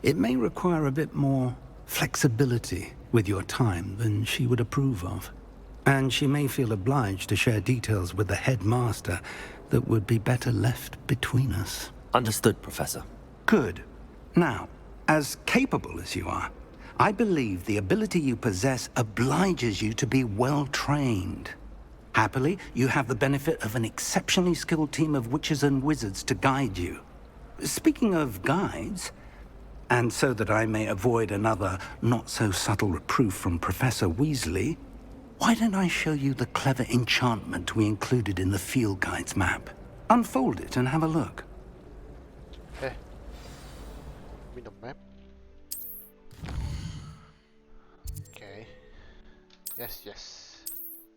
It may require a bit more flexibility with your time than she would approve of. And she may feel obliged to share details with the headmaster that would be better left between us.
Understood, Professor.
Good. Now, as capable as you are, I believe the ability you possess obliges you to be well trained. Happily, you have the benefit of an exceptionally skilled team of witches and wizards to guide you. Speaking of guides, and so that I may avoid another not-so-subtle reproof from Professor Weasley, why don't I show you the clever enchantment we included in the field guide's map? Unfold it and have a look.
Hey, me the map. Okay. Yes.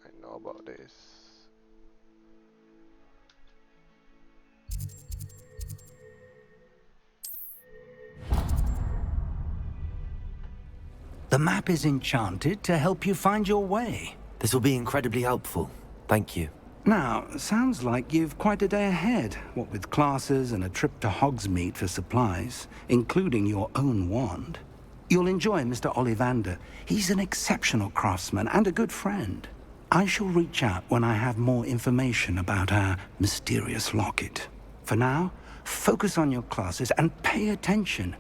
I know about this.
The map is enchanted to help you find your way.
This will be incredibly helpful. Thank you.
Now, sounds like you've quite a day ahead, what with classes and a trip to Hogsmeade for supplies, including your own wand. You'll enjoy Mr. Ollivander. He's an exceptional craftsman and a good friend. I shall reach out when I have more information about our mysterious locket. For now, focus on your classes and pay attention.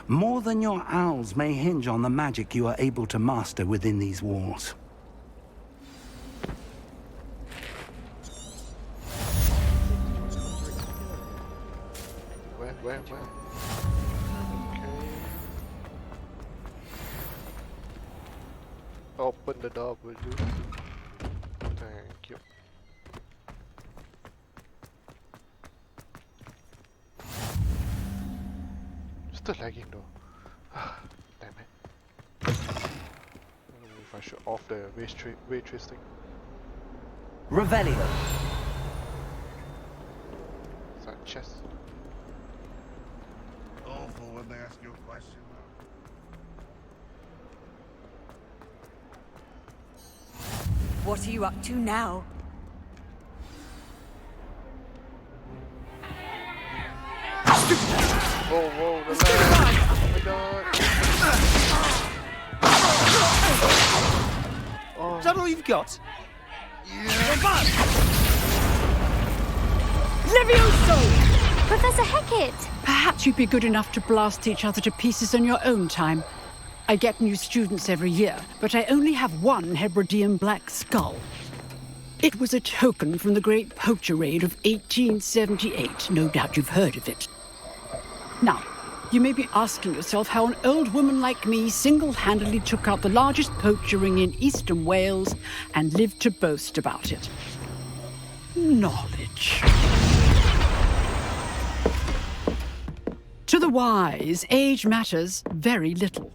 More than your owls may hinge on the magic you are able to master within these walls.
Where? Okay. Open the door, will you? Thank you. Still lagging though. Damn it. I don't know if I should off the waitress thing.
Revelio.
Is that chest?
Awful when they ask you a question.
What are you up to now?
Whoa, the lag! Oh my god! Oh.
Is that all you've got?
Levioso!
Professor Hecat!
Perhaps you'd be good enough to blast each other to pieces on your own time. I get new students every year, but I only have one Hebridean black skull. It was a token from the Great Poacher Raid of 1878. No doubt you've heard of it. Now, you may be asking yourself how an old woman like me single-handedly took out the largest poacher ring in eastern Wales and lived to boast about it. Knowledge. To the wise, age matters very little.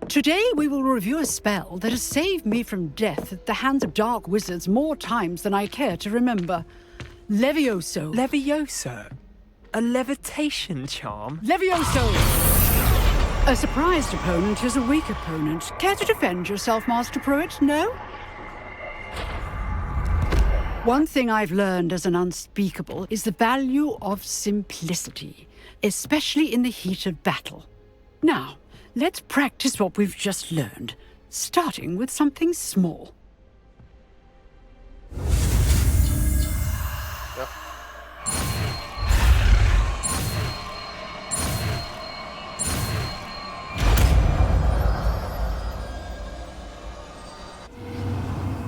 Today we will review a spell that has saved me from death at the hands of dark wizards more times than I care to remember. Levioso.
Levioso? A levitation charm?
Levioso! A surprised opponent is a weak opponent. Care to defend yourself, Master Pruitt? No? One thing I've learned as an unspeakable is the value of simplicity, especially in the heat of battle. Now, let's practice what we've just learned, starting with something small.
Yep.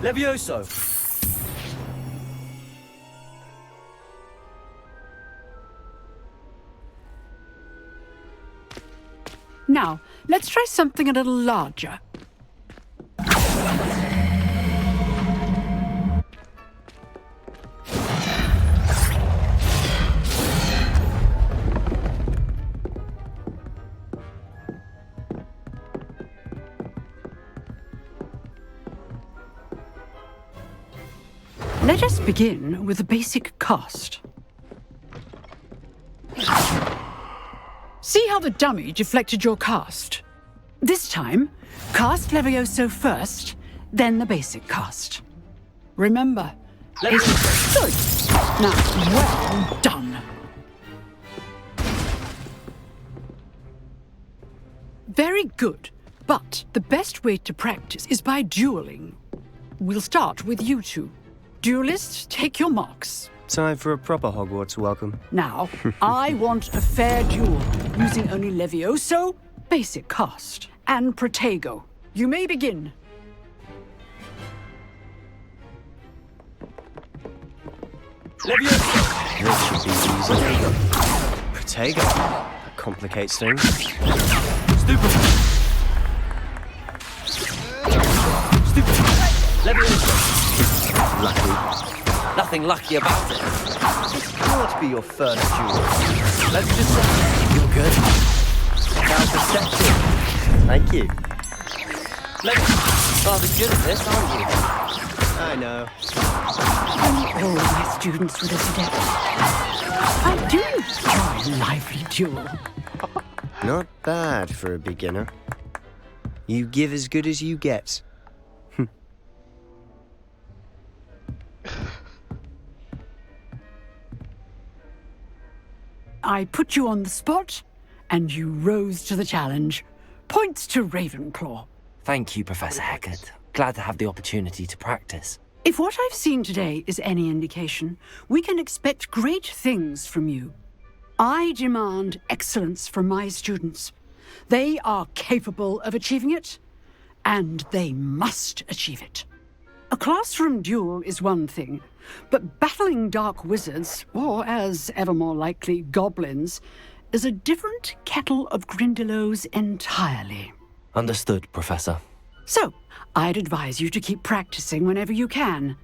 Levioso!
Now, let's try something a little larger. Let us begin with the basic cast. See how the dummy deflected your cast? This time, cast Levioso first, then the basic cast. Remember, it's good. Now, well done. Very good, but the best way to practice is by dueling. We'll start with you two. Duelists, take your marks.
Time for a proper Hogwarts welcome.
Now, I want a fair duel, using only Levioso, basic cast. and Protego. You may begin.
This should be easy. Protego. That complicates things.
Stupid!
Lucky.
Nothing lucky about it.
This can't be your first duel.
Let's just say you're good.
Now perception. Thank you.
Rather good at this, aren't you?
I know.
All my students would have said, I do enjoy a lively duel.
Not bad for a beginner. You give as good as you get.
I put you on the spot, and you rose to the challenge. Points to Ravenclaw.
Thank you, Professor Hecat. Glad to have the opportunity to practice.
If what I've seen today is any indication, we can expect great things from you. I demand excellence from my students. They are capable of achieving it, and they must achieve it. A classroom duel is one thing, but battling dark wizards, or as ever more likely, goblins, is a different kettle of Grindylows entirely.
Understood, Professor.
So, I'd advise you to keep practicing whenever you can.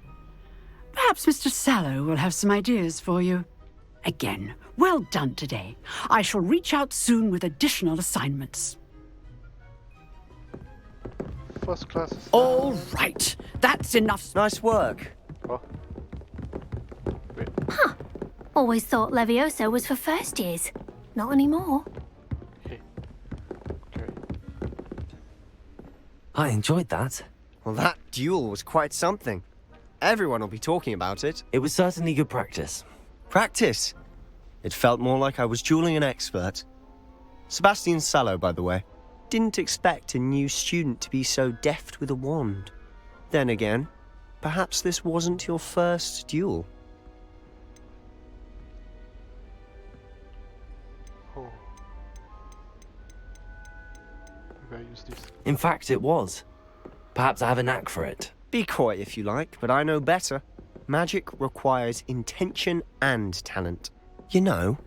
Perhaps Mr. Sallow will have some ideas for you. Again, well done today. I shall reach out soon with additional assignments.
First class.
All right, that's enough.
Nice work.
Oh. Wait.
Huh. Always thought Levioso was for first years. Not anymore.
I enjoyed that.
Well, that duel was quite something. Everyone will be talking about it.
It was certainly good practice.
Practice? It felt more like I was dueling an expert. Sebastian Sallow, by the way. Didn't expect a new student to be so deft with a wand. Then again, perhaps this wasn't your first duel.
Oh. Maybe I use this.
In fact, it was. Perhaps I have a knack for it.
Be coy if you like, but I know better. Magic requires intention and talent. You know,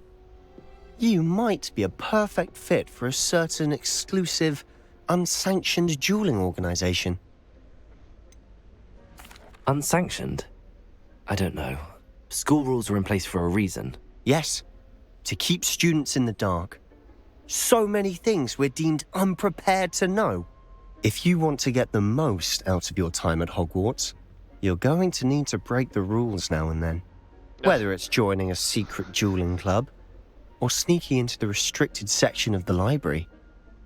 you might be a perfect fit for a certain exclusive, unsanctioned dueling organization.
Unsanctioned? I don't know. School rules are in place for a reason.
Yes, to keep students in the dark. So many things we're deemed unprepared to know. If you want to get the most out of your time at Hogwarts, you're going to need to break the rules now and then. Whether it's joining a secret dueling club, or sneaking into the restricted section of the library,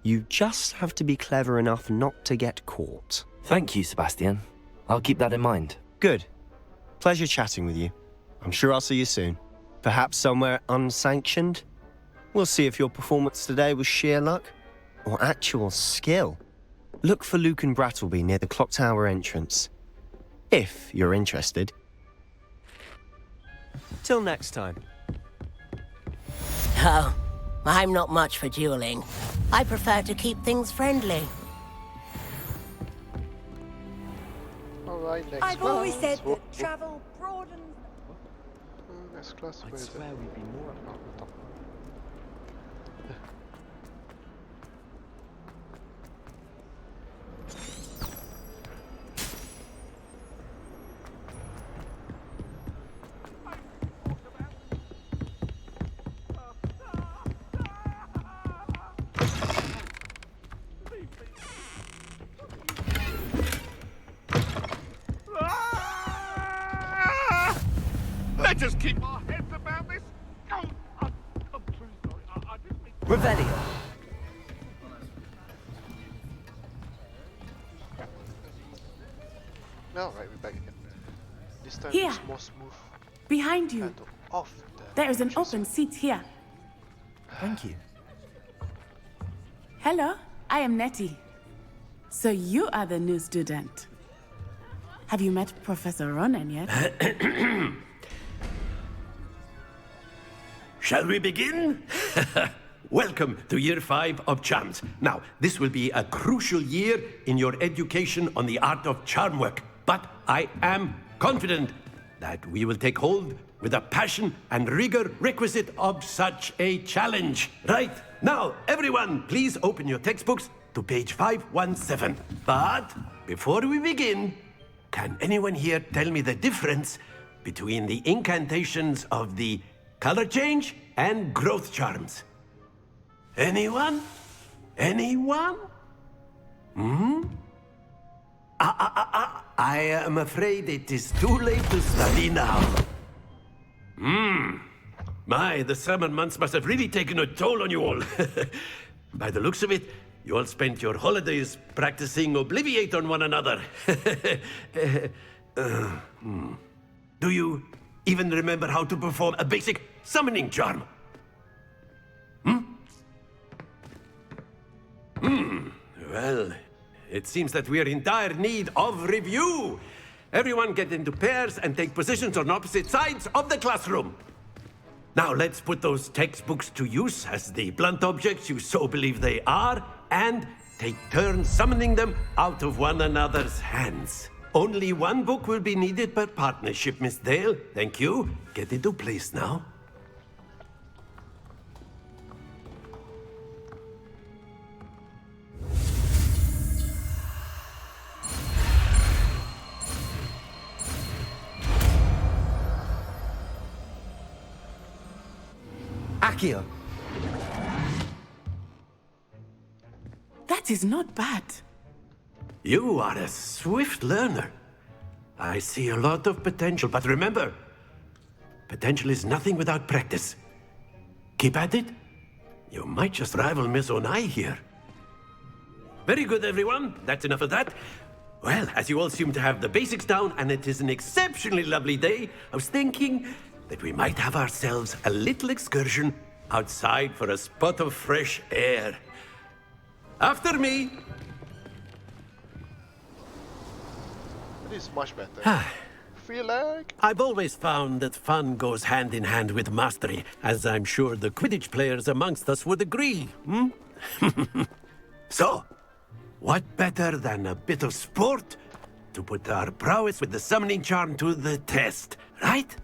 you just have to be clever enough not to get caught.
Thank you, Sebastian. I'll keep that in mind.
Good. Pleasure chatting with you. I'm sure I'll see you soon. Perhaps somewhere unsanctioned? We'll see if your performance today was sheer luck or actual skill. Look for Luke and Brattleby near the clock tower entrance. If you're interested. Till next time.
Oh, I'm not much for dueling. I prefer to keep things friendly.
Alright, next
I've
class.
always said that travel broadens.
Next class. Where is it?
we'd be more
Let's just keep our heads about this. Oh, I'm too sorry. I didn't mean...
Revelio.
Alright, we're back again. This time
Here.
it's more smooth.
Behind you.
And off the
There is an open seat here.
Thank you.
Hello, I am Nettie. So you are the new student. Have you met Professor Ronan yet?
Shall we begin? welcome to Year 5 of Charms. Now, this will be a crucial year in your education on the art of charm work. But I am confident that we will take hold with the passion and rigor requisite of such a challenge. Right, now, everyone, please open your textbooks to page 517. But before we begin, can anyone here tell me the difference between the incantations of the color change and growth charms? Anyone? Anyone? I am afraid it is too late to study now. My, the summer months must have really taken a toll on you all. By the looks of it, you all spent your holidays practicing Obliviate on one another. Do you even remember how to perform a basic summoning charm? Well, it seems that we are in dire need of review. Everyone get into pairs and take positions on opposite sides of the classroom. Now let's put those textbooks to use as the blunt objects you so believe they are, and take turns summoning them out of one another's hands. Only one book will be needed per partnership, Miss Dale. Thank you. Get into place now.
Akio.
That is not bad.
You are a swift learner. I see a lot of potential, but remember, potential is nothing without practice. Keep at it. You might just rival Miss Onai here. Very good, everyone. That's enough of that. Well, as you all seem to have the basics down, and it is an exceptionally lovely day, I was thinking that we might have ourselves a little excursion outside for a spot of fresh air. After me.
It is much better. Feel like?
I've always found that fun goes hand in hand with mastery, as I'm sure the Quidditch players amongst us would agree. So, what better than a bit of sport to put our prowess with the summoning charm to the test, right?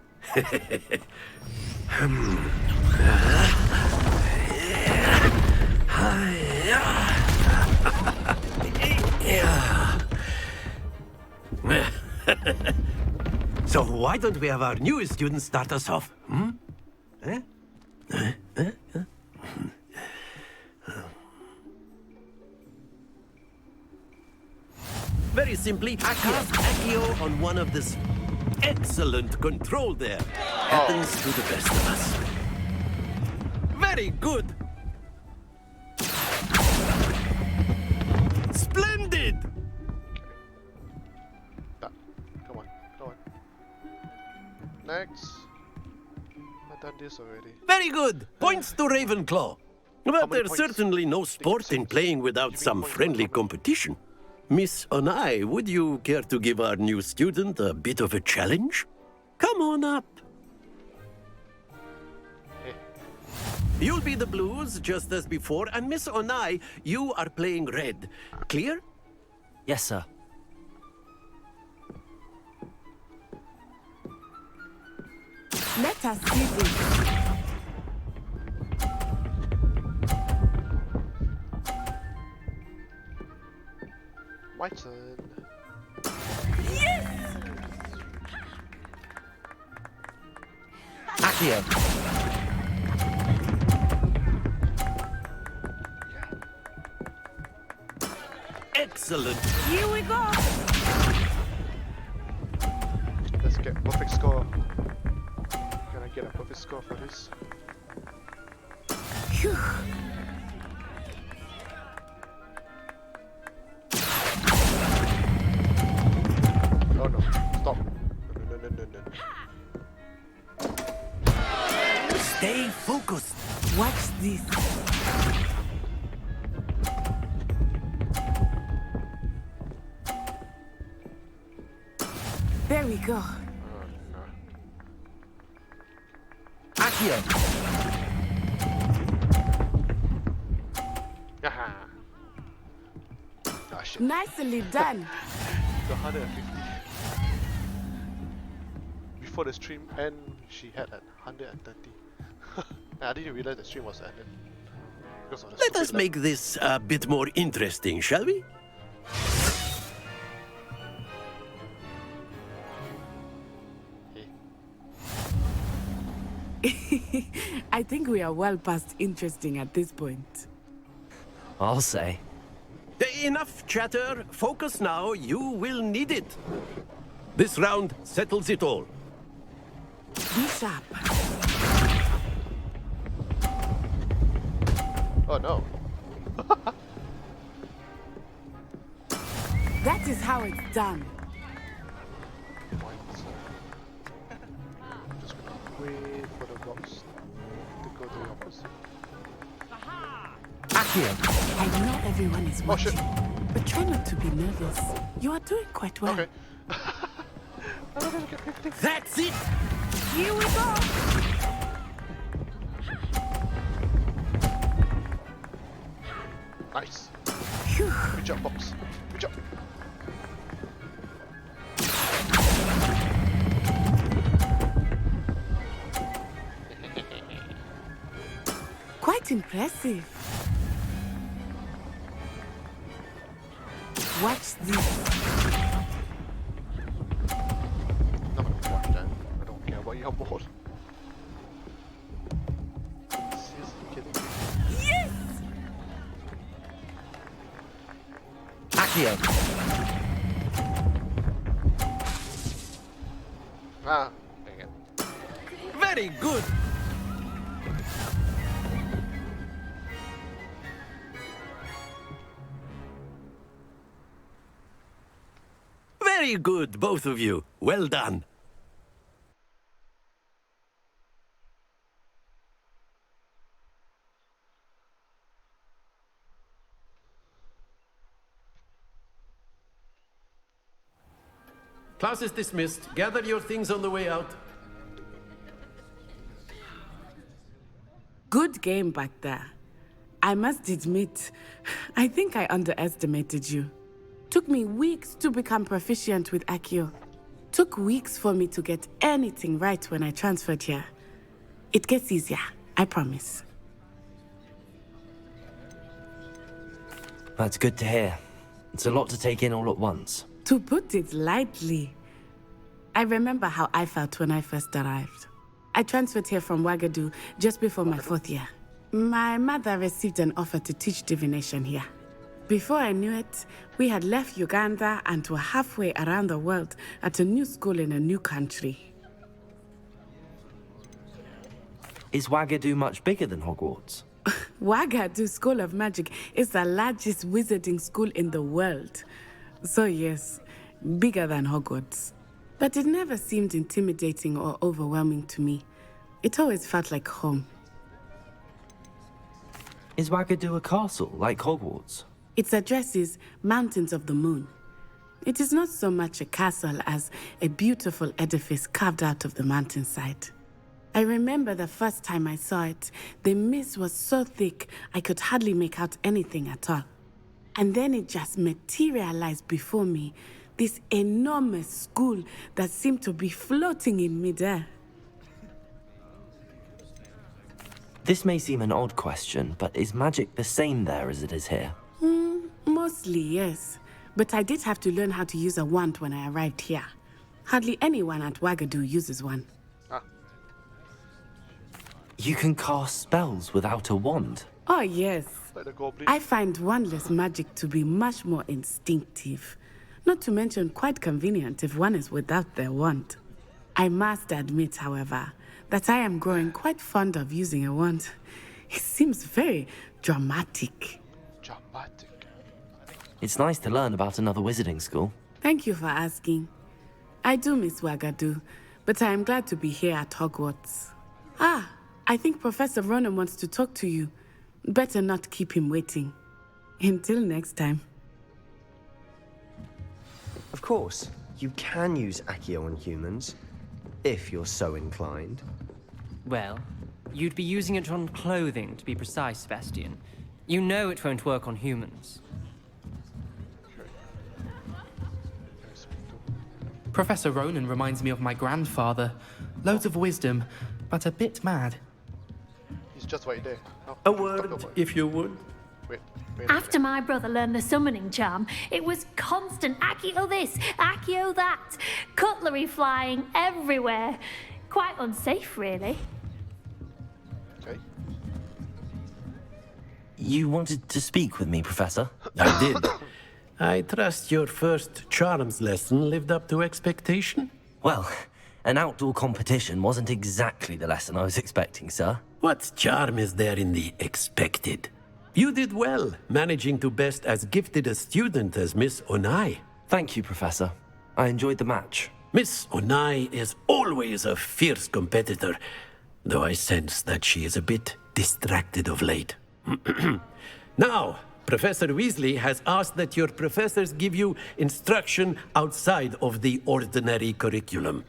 So why don't we have our newest student start us off? Very simply, cast Accio on one of this excellent control there. Happens to the best of us. Very good. Splendid.
Come on, come on. Next. I've done this already.
Very good. Points to Ravenclaw. But there's certainly no sport in playing without some friendly competition. Miss Onai, would you care to give our new student a bit of a challenge? Come on up. You'll be the blues, just as before, and Miss Onai, you are playing red. Clear?
Yes, sir.
Let us see this.
My turn.
Yes!
Accio.
Excellent.
Here we go.
Let's get perfect score. Can I get a perfect score for this?
Phew.
Oh no, stop. No.
Stay focused.
Watch this. There we go.
Accio.
Nicely done.
The 150. Before the stream end, she had at 130. I didn't realize the stream was ended. Because of the
Let us
stupid lag.
make this a bit more interesting, shall we?
I think we are well past interesting at this point.
I'll say.
Enough chatter. Focus now. You will need it. This round settles it all.
Be sharp.
Oh no.
That is how it's done.
Just gonna wait for the box to go to the opposite.
Akio, I know everyone is watching, but try not to be nervous. You are doing quite well.
Okay.
That's it!
Here we go!
Nice. Good job, Box. Good job.
Quite impressive. Watch this.
Not gonna watch that. I don't care about your board. Seriously kidding me?
Yes!
Akio.
Ah, dang it.
Very good. Very good, both of you. Well done. Class is dismissed. Gather your things on the way out.
Good game back there. I must admit, I think I underestimated you. Took me weeks to become proficient with Akio. Took weeks for me to get anything right when I transferred here. It gets easier, I promise.
That's good to hear. It's a lot to take in all at once.
To put it lightly, I remember how I felt when I first arrived. I transferred here from Wagadu just before my 4th year. My mother received an offer to teach divination here. Before I knew it, we had left Uganda and were halfway around the world at a new school in a new country.
Is Wagadu much bigger than Hogwarts?
Wagadu School of Magic is the largest wizarding school in the world. So yes, bigger than Hogwarts. But it never seemed intimidating or overwhelming to me. It always felt like home.
Is Wagadu a castle like Hogwarts?
Its address is Mountains of the Moon. It is not so much a castle as a beautiful edifice carved out of the mountainside. I remember the first time I saw it, the mist was so thick I could hardly make out anything at all. And then it just materialized before me, this enormous school that seemed to be floating in midair.
This may seem an odd question, but is magic the same there as it is here?
Mostly, yes. But I did have to learn how to use a wand when I arrived here. Hardly anyone at Wagadu uses one.
You can cast spells without a wand?
Oh, yes.
Like the goblin.
I find wandless magic to be much more instinctive. Not to mention quite convenient if one is without their wand. I must admit, however, that I am growing quite fond of using a wand. It seems very dramatic.
Dramatic.
It's nice to learn about another wizarding school.
Thank you for asking. I do miss Wagadu, but I am glad to be here at Hogwarts. Ah, I think Professor Ronan wants to talk to you. Better not keep him waiting. Until next time.
Of course, you can use Accio on humans, if you're so inclined.
Well, you'd be using it on clothing, to be precise, Sebastian. You know it won't work on humans.
Professor Ronan reminds me of my grandfather. Loads of wisdom, but a bit mad.
He's just right there. Now,
A
talk
word,
about it.
if you would.
Wait a
After my brother learned the summoning charm, it was constant Accio this, Accio that, cutlery flying everywhere. Quite unsafe, really.
Okay.
You wanted to speak with me, Professor?
I did. I trust your first charms lesson lived up to expectation?
Well, an outdoor competition wasn't exactly the lesson I was expecting, sir.
What charm is there in the expected? You did well, managing to best as gifted a student as Miss Onai.
Thank you, Professor. I enjoyed the match.
Miss Onai is always a fierce competitor, though I sense that she is a bit distracted of late. Now, Professor Weasley has asked that your professors give you instruction outside of the ordinary curriculum.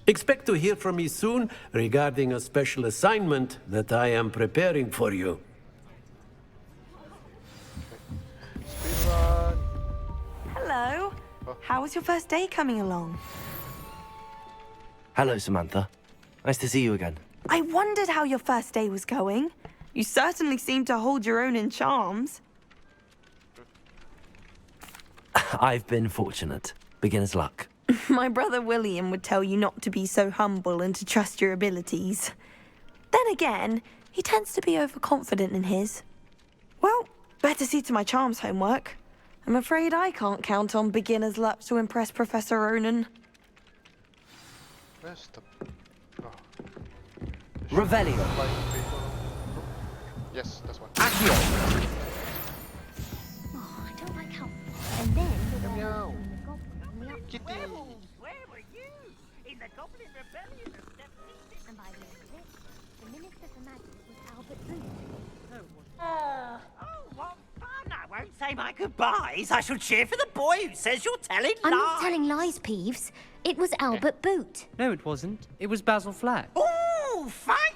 Expect to hear from me soon regarding a special assignment that I am preparing for you.
Speedrun.
Hello. How was your first day coming along?
Hello, Samantha. Nice to see you again.
I wondered how your first day was going. You certainly seem to hold your own in charms.
I've been fortunate. Beginner's luck.
My brother William would tell you not to be so humble and to trust your abilities. Then again, he tends to be overconfident in his. Well, better see to my charms homework. I'm afraid I can't count on beginner's luck to impress Professor Ronan.
Where's the... Oh.
Revelio.
Yes, that's one.
Accio.
Oh, I don't like how... And then...
Meow.
Kitty.
Where were you? In the Goblin Rebellion of 17...
And by the end of it, the Minister for Magic was Albert Booth.
Oh, what fun! I won't say my goodbyes. I shall cheer for the boy who says you're telling lies.
I'm not telling lies, Peeves. It was Albert Boot.
No, it wasn't. It was Basil Flack.
Ooh, fight!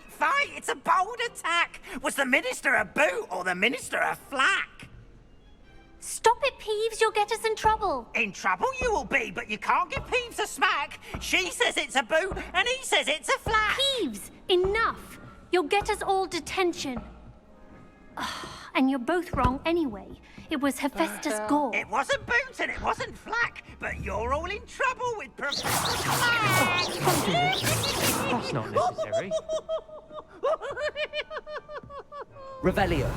It's a bold attack. Was the Minister a boot or the Minister a flack?
Stop it, Peeves. You'll get us in trouble.
In trouble you will be, but you can't give Peeves a smack. She says it's a boot and he says it's a flack.
Peeves, enough. You'll get us all detention. And you're both wrong anyway. It was Hephaestus Gore.
It wasn't boot and it wasn't flack, but you're all in trouble with Professor Flack.
That's not necessary.
Revelio.